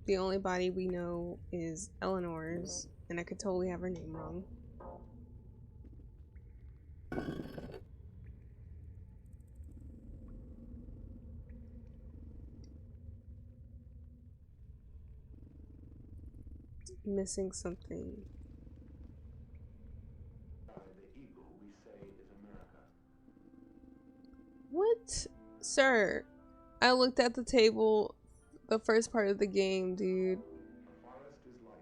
The only body we know is Eleanor's, and I could totally have her name wrong. Missing something. The eagle we say is America. What? Sir, I looked at the table the first part of the game, dude. The forest is life.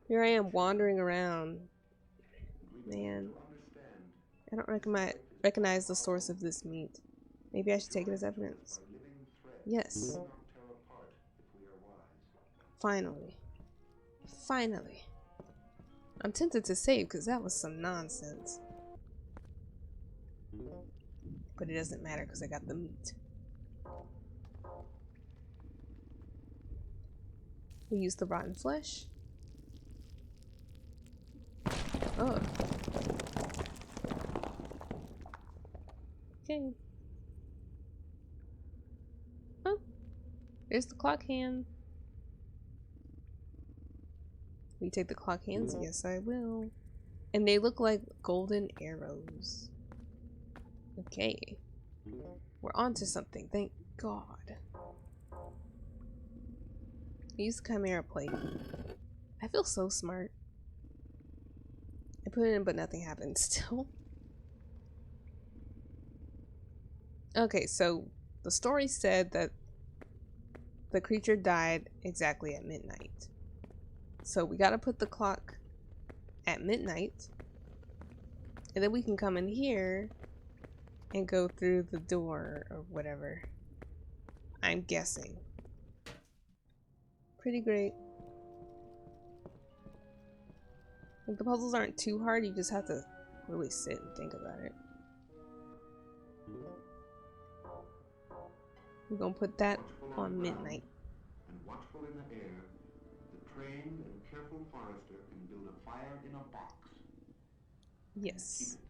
Here I am wandering around. We Man, to understand I don't recognize the source of this meat. Maybe I should take it as evidence. Yes. not tear apart if we are wise. Finally. Finally. I'm tempted to save because that was some nonsense. But it doesn't matter because I got the meat. We use the rotten flesh. Oh. Okay. Oh. There's the clock hand. Will you take the clock hands? Yes, I will. And they look like golden arrows. Okay. We're onto something, thank God. Use the chimera plate. I feel so smart. I put it in, but nothing happened still. Okay, so the story said that the creature died exactly at midnight. So we gotta put the clock at midnight. And then we can come in here and go through the door or whatever. I'm guessing. Pretty great. Like, the puzzles aren't too hard, you just have to really sit and think about it. We're gonna put that on midnight. And watchful in the air, the trained and careful forester can build a fire in a box. Yes. Keep it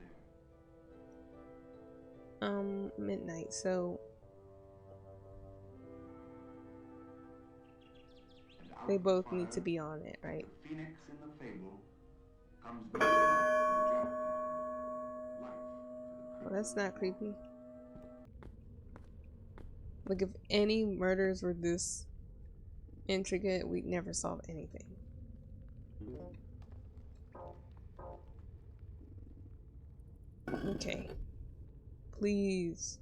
there. Midnight, so they both need to be on it, right? The phoenix in the fable comes near enough for the jackdaw. Life for the Well, that's not creepy. Like, if any murders were this intricate, we'd never solve anything. Okay. Please.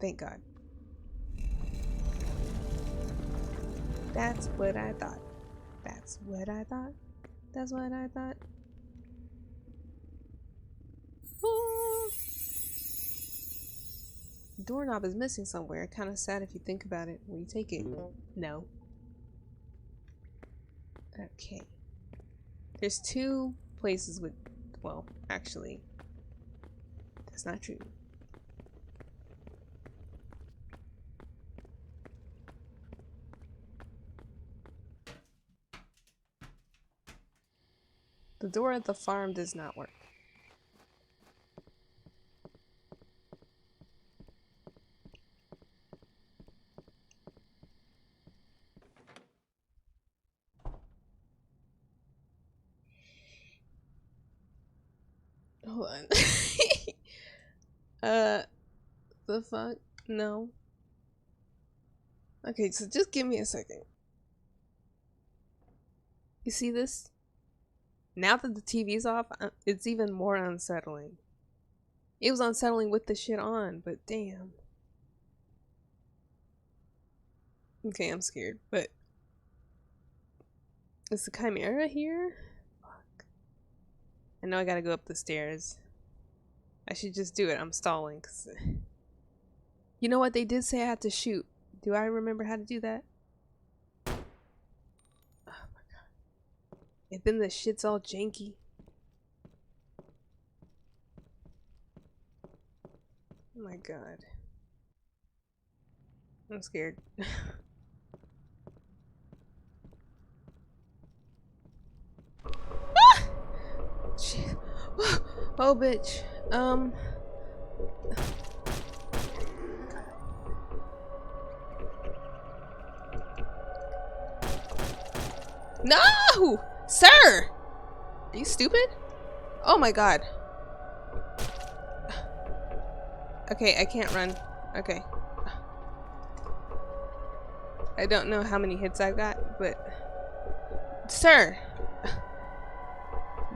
Thank God. That's what I thought. That's what I thought. That's what I thought. Oh. Doorknob is missing somewhere. Kind of sad if you think about it. Will you take it? No. Okay. There's two places with, well, actually, that's not true. The door at the farm does not work. fuck? No. Okay, so just give me a second. You see this? Now that the TV's off, it's even more unsettling. It was unsettling with the shit on, but damn. Okay, I'm scared, but is the Chimera here? Fuck. I know I gotta go up the stairs. I should just do it. I'm stalling. Cause you know what? They did say I had to shoot. Do I remember how to do that? Oh my god. And then the shit's all janky. Oh my god. I'm scared. Ah! Shit. Oh, bitch. No! Sir! Are you stupid? Oh my god. Okay, I can't run. Okay. I don't know how many hits I've got, but... Sir!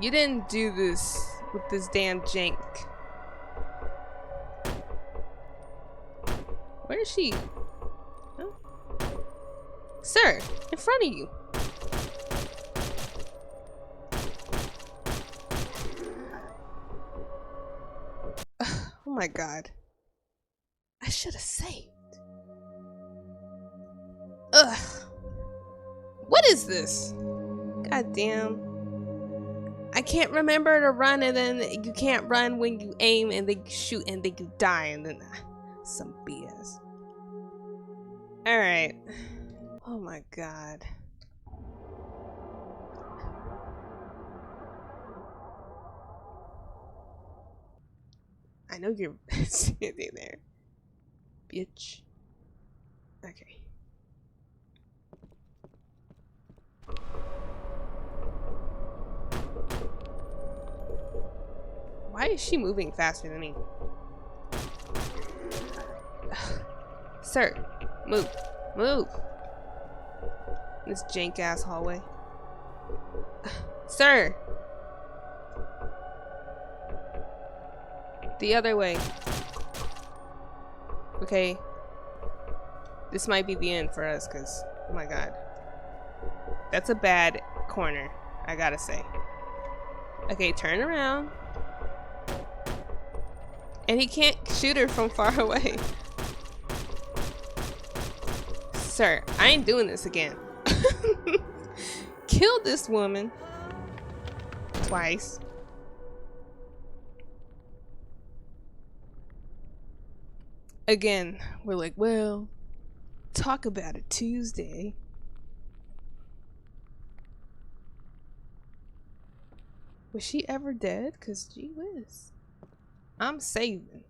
You didn't do this with this damn jank. Where is she? Huh? Sir! In front of you! Oh my god. I should have saved. Ugh. What is this? God damn. I can't remember to run, and then you can't run when you aim and then you shoot and then you die, and then some BS. Alright. Oh my god. I know you're standing there. Bitch. Okay. Why is she moving faster than me? Sir, move. Move. This jank ass hallway. Sir! The other way. Okay. This might be the end for us, because, oh my god. That's a bad corner, I gotta say. Okay, turn around. And he can't shoot her from far away. Sir, I ain't doing this again. Kill this woman. Twice. Again, we're like, well, talk about it Tuesday. Was she ever dead? Cause gee whiz. I'm saving.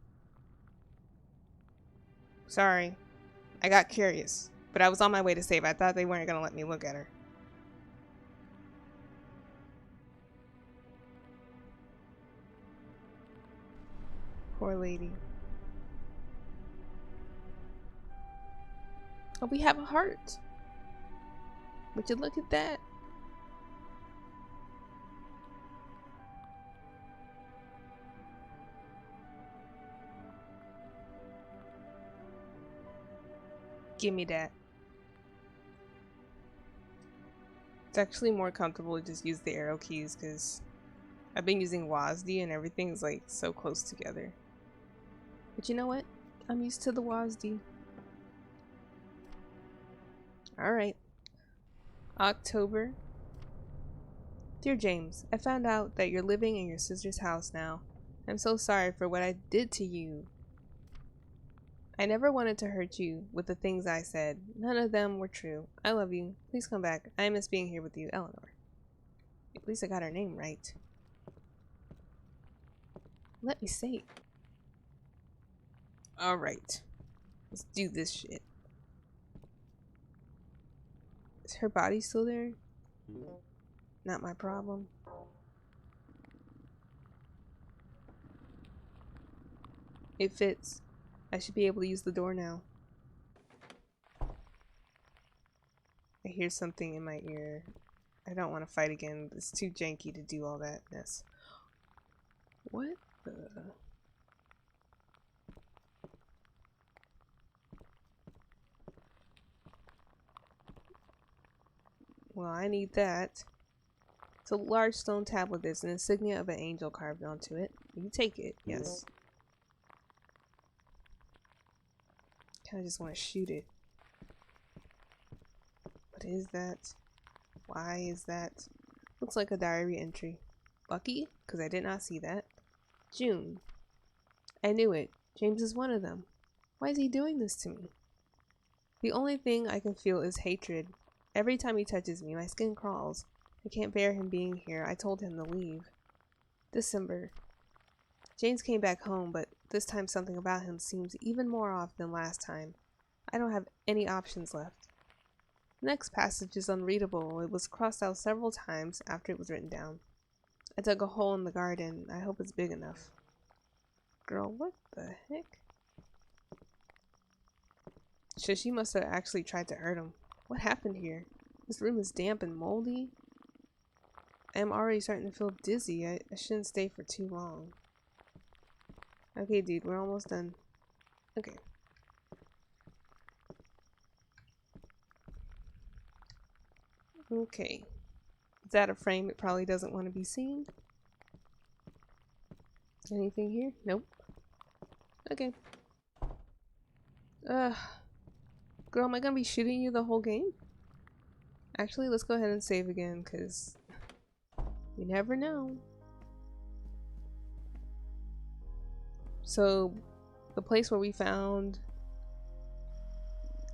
Sorry. I got curious. But I was on my way to save. I thought they weren't gonna let me look at her. Poor lady. Oh, we have a heart. Would you look at that? Give me that. It's actually more comfortable to just use the arrow keys because I've been using WASD and everything's like so close together. But you know what? I'm used to the WASD. Alright. October. Dear James, I found out that you're living in your sister's house now. I'm so sorry for what I did to you. I never wanted to hurt you with the things I said. None of them were true. I love you. Please come back. I miss being here with you, Eleanor. At least I got her name right. Let me see. Alright. Let's do this shit. Is her body still there? Not my problem. It fits. I should be able to use the door now. I hear something in my ear. I don't want to fight again. It's too janky to do all that mess. What the... Well, I need that. It's a large stone tablet. There's an insignia of an angel carved onto it. You take it, yes. Kinda just want to shoot it. What is that? Why is that? Looks like a diary entry. Lucky? Because I did not see that. June. I knew it. James is one of them. Why is he doing this to me? The only thing I can feel is hatred. Every time he touches me, my skin crawls. I can't bear him being here. I told him to leave. December. James came back home, but this time something about him seems even more off than last time. I don't have any options left. The next passage is unreadable. It was crossed out several times after it was written down. I dug a hole in the garden. I hope it's big enough. Girl, what the heck? Shit, she must have actually tried to hurt him. What happened here? This room is damp and moldy. I am already starting to feel dizzy. I shouldn't stay for too long. Okay, dude, we're almost done. Okay. Okay. Is that a frame it probably doesn't want to be seen? Anything here? Nope. Okay. Girl, am I gonna be shooting you the whole game? Actually, let's go ahead and save again, because you never know. So, the place where we found...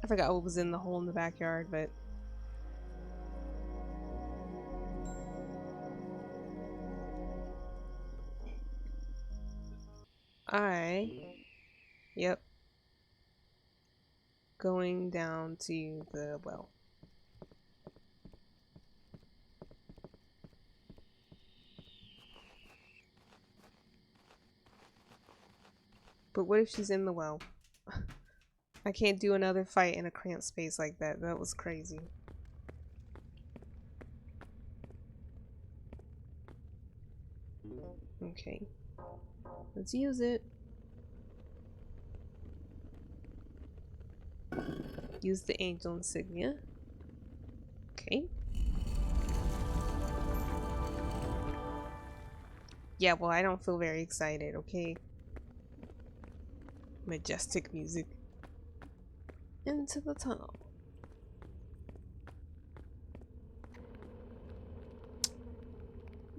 I forgot what was in the hole in the backyard, but... Yep. Going down to the well. But what if she's in the well? I can't do another fight in a cramped space like that. That was crazy. Okay. Let's use it. Use the angel insignia. Okay. Yeah, well, I don't feel very excited, okay? Majestic music. Into the tunnel.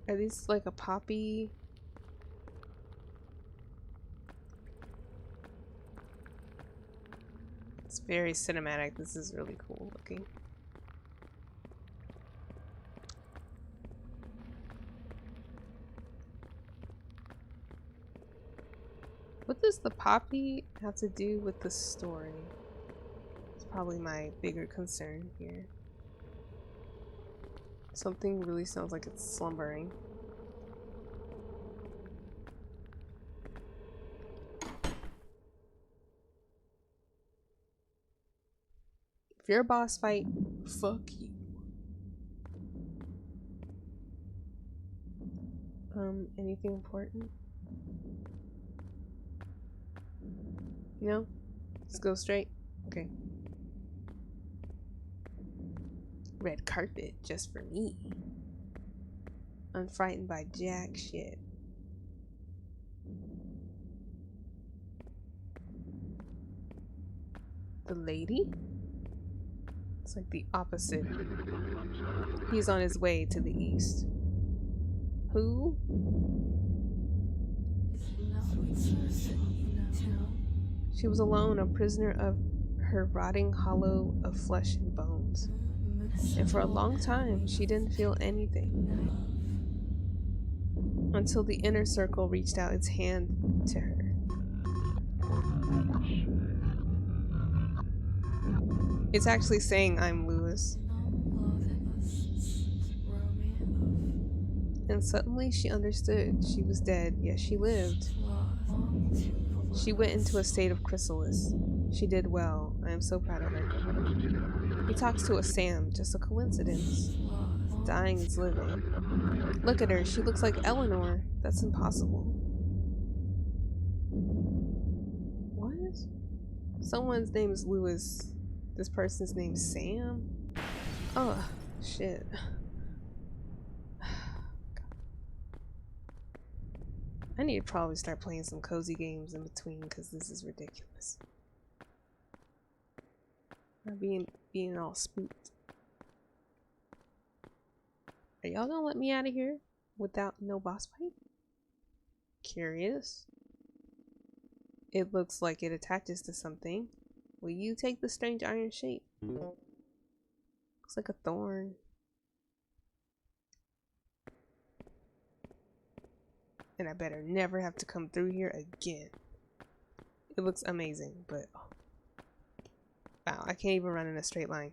Are these like a poppy? It's very cinematic. This is really cool looking. What does the poppy have to do with the story? It's probably my bigger concern here. Something really sounds like it's slumbering. If you're a boss fight, fuck you. Anything important? No? Let's go straight? Okay. Red carpet just for me. Unfrightened by jack shit. The lady? It's like the opposite. He's on his way to the east. Who? She was alone, a prisoner of her rotting hollow of flesh and bones. And for a long time, she didn't feel anything. Until the inner circle reached out its hand to her. It's actually saying, I'm Lewis. And suddenly she understood. She was dead, yet she lived. She went into a state of chrysalis. She did well. I am so proud of her. He talks to a Sam. Just a coincidence. Dying is living. Look at her. She looks like Eleanor. That's impossible. What? Someone's name is Lewis. This person's name is Sam? Oh, shit. I need to probably start playing some cozy games in between because this is ridiculous. I'm being all spooked. Are y'all gonna let me out of here without no boss fight? Curious. It looks like it attaches to something. Will you take the strange iron shape? Looks like a thorn. And I better never have to come through here again. It looks amazing, but wow, I can't even run in a straight line.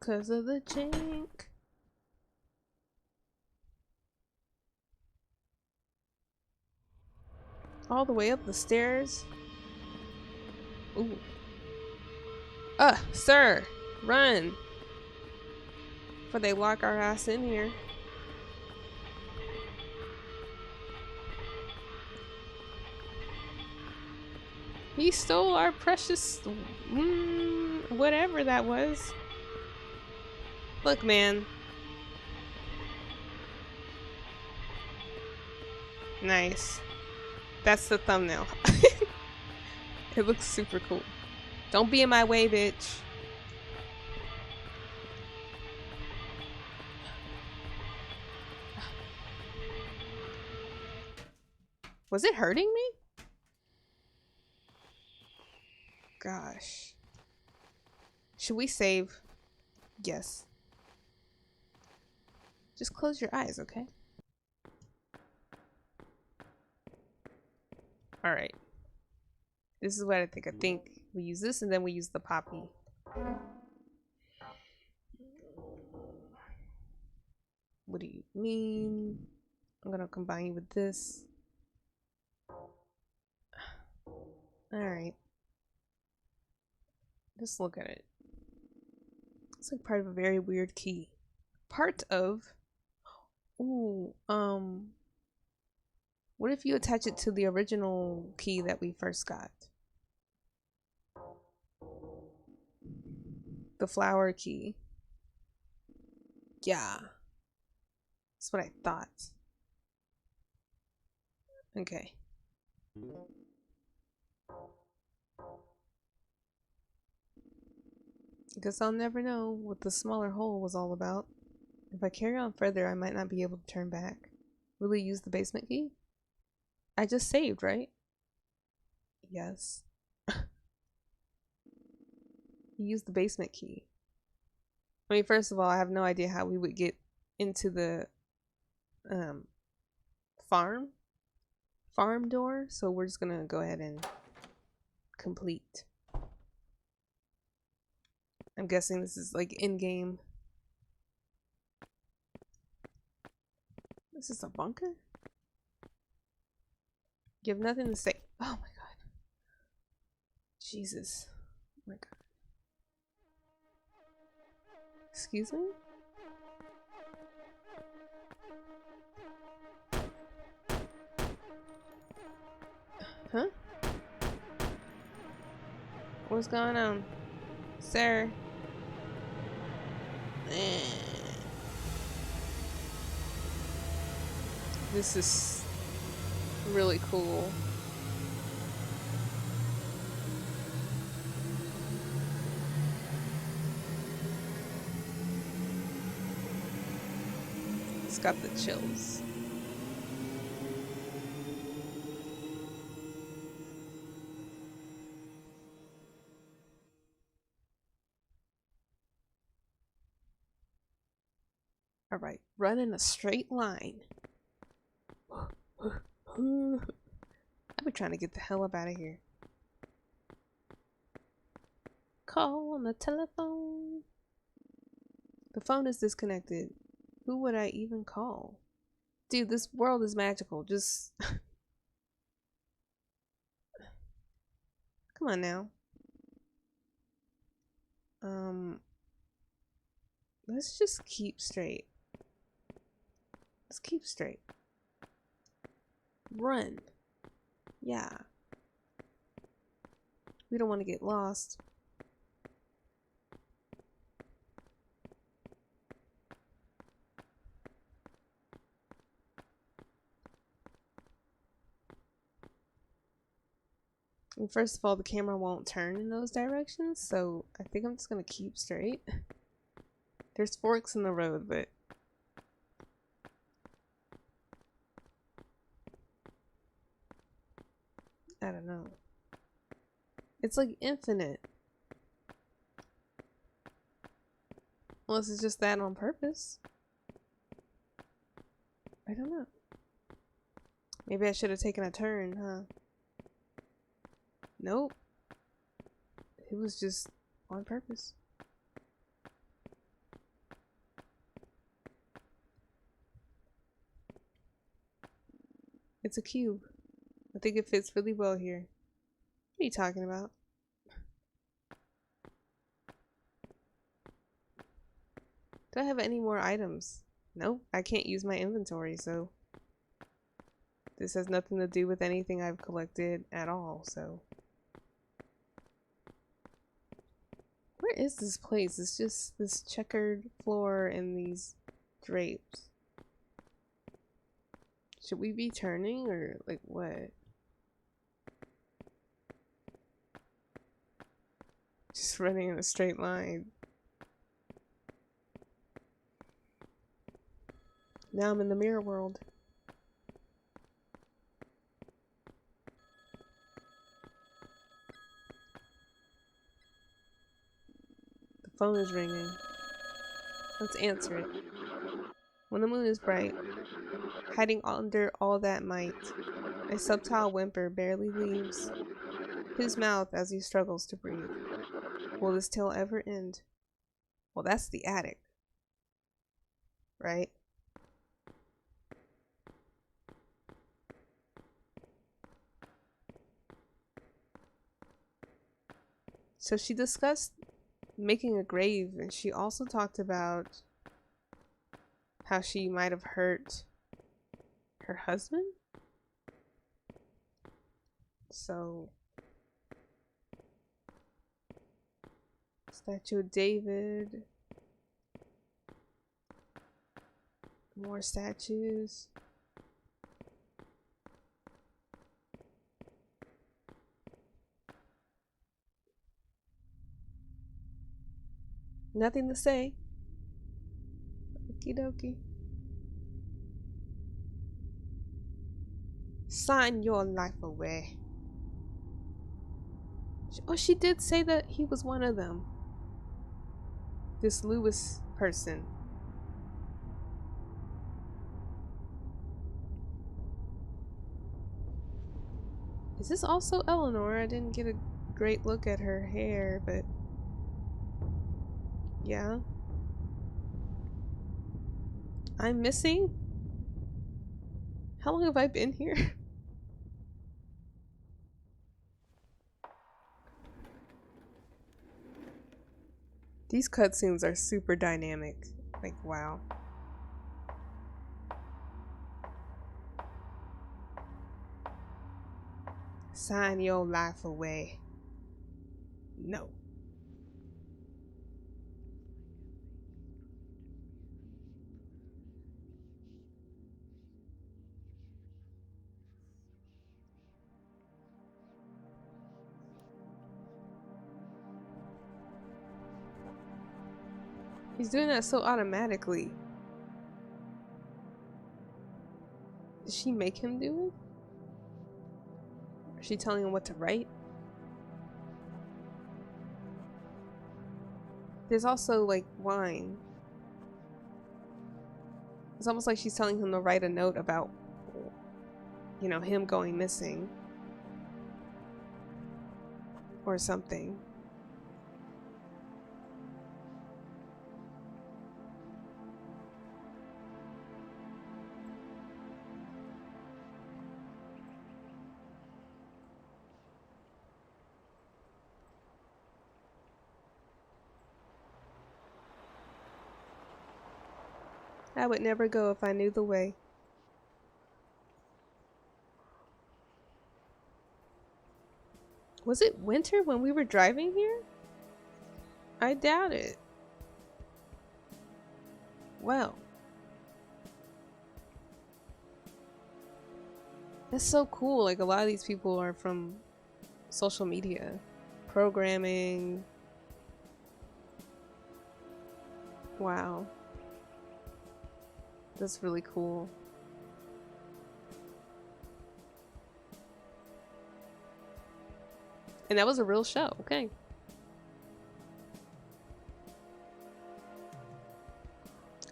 Cause of the jank. All the way up the stairs. Ooh. Sir! Run! Before they lock our ass in here. He stole our precious... whatever that was. Look, man. Nice. That's the thumbnail. It looks super cool. Don't be in my way, bitch. Was it hurting me? Gosh. Should we save? Yes. Just close your eyes, okay? Alright. This is what I think. I think we use this and then we use the poppy. What do you mean? I'm gonna combine you with this. Alright. Just look at it. It's like part of a very weird key. Part of... Ooh, what if you attach it to the original key that we first got? The flower key. Yeah. That's what I thought. Okay. Guess I'll never know what the smaller hole was all about. If I carry on further, I might not be able to turn back. Will we use the basement key? I just saved, right? Yes. Use the basement key. I mean, first of all, I have no idea how we would get into the farm door, so we're just gonna go ahead and complete. I'm guessing this is like in-game. This is a bunker? You have nothing to say. Oh my god. Jesus. Oh my god. Excuse me? Huh? What's going on? Sir? This is really cool. It's got the chills. Alright, run in a straight line. I've been trying to get the hell up out of here. Call on the telephone. The phone is disconnected. Who would I even call? Dude, this world is magical. Just come on now. Let's just keep straight. Let's keep straight. Run. Yeah. We don't want to get lost. And first of all, the camera won't turn in those directions, so I think I'm just gonna keep straight. There's forks in the road, but I don't know. It's like infinite. Unless it's just that on purpose. I don't know. Maybe I should have taken a turn, huh? Nope. It was just on purpose. It's a cube. I think it fits really well here. What are you talking about? Do I have any more items? Nope. I can't use my inventory, so this has nothing to do with anything I've collected at all, so. Where is this place? It's just this checkered floor and these drapes. Should we be turning or like what? Just running in a straight line. Now I'm in the mirror world. The phone is ringing. Let's answer it. When the moon is bright, hiding under all that might, a subtle whimper barely leaves his mouth as he struggles to breathe. Will this tale ever end? Well, that's the attic, right? So she discussed making a grave, and she also talked about how she might have hurt her husband. So, statue of David. More statues. Nothing to say. Okie dokie. Sign your life away. Oh, she did say that he was one of them. This Lewis person. Is this also Eleanor? I didn't get a great look at her hair, but yeah. I'm missing? How long have I been here? These cutscenes are super dynamic. Like, wow. Sign your life away. No. He's doing that so automatically. Did she make him do it? Or is she telling him what to write? There's also like wine. It's almost like she's telling him to write a note about, you know, him going missing. Or something. I would never go if I knew the way. Was it winter when we were driving here? I doubt it. Wow. That's so cool. Like, a lot of these people are from social media, programming. Wow. That's really cool. And that was a real show. Okay.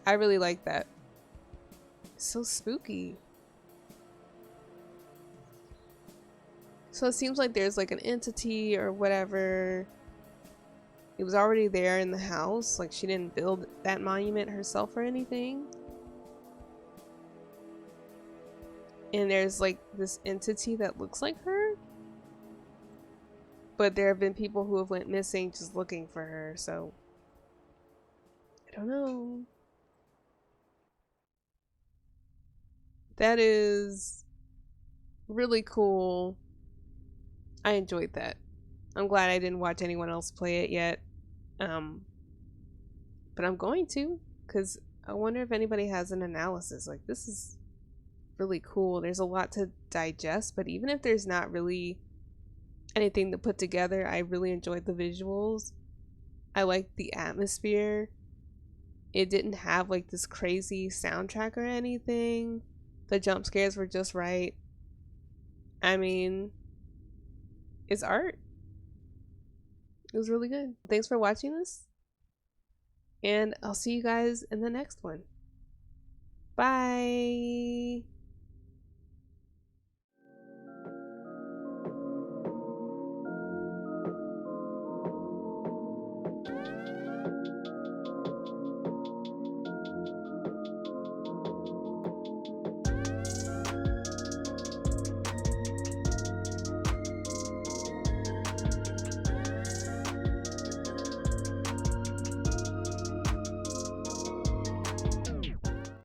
I really like that. It's so spooky. So it seems like there's like an entity or whatever. It was already there in the house. Like, she didn't build that monument herself or anything. And there's like this entity that looks like her. But there have been people who have went missing just looking for her. So I don't know. That is really cool. I enjoyed that. I'm glad I didn't watch anyone else play it yet. Um, but I'm going to, because I wonder if anybody has an analysis. Like, this is really cool. There's a lot to digest, but even if there's not really anything to put together, I really enjoyed the visuals. I liked the atmosphere. It didn't have like this crazy soundtrack or anything. The jump scares were just right. I mean, it's art. It was really good. Thanks for watching this, and I'll see you guys in the next one. Bye.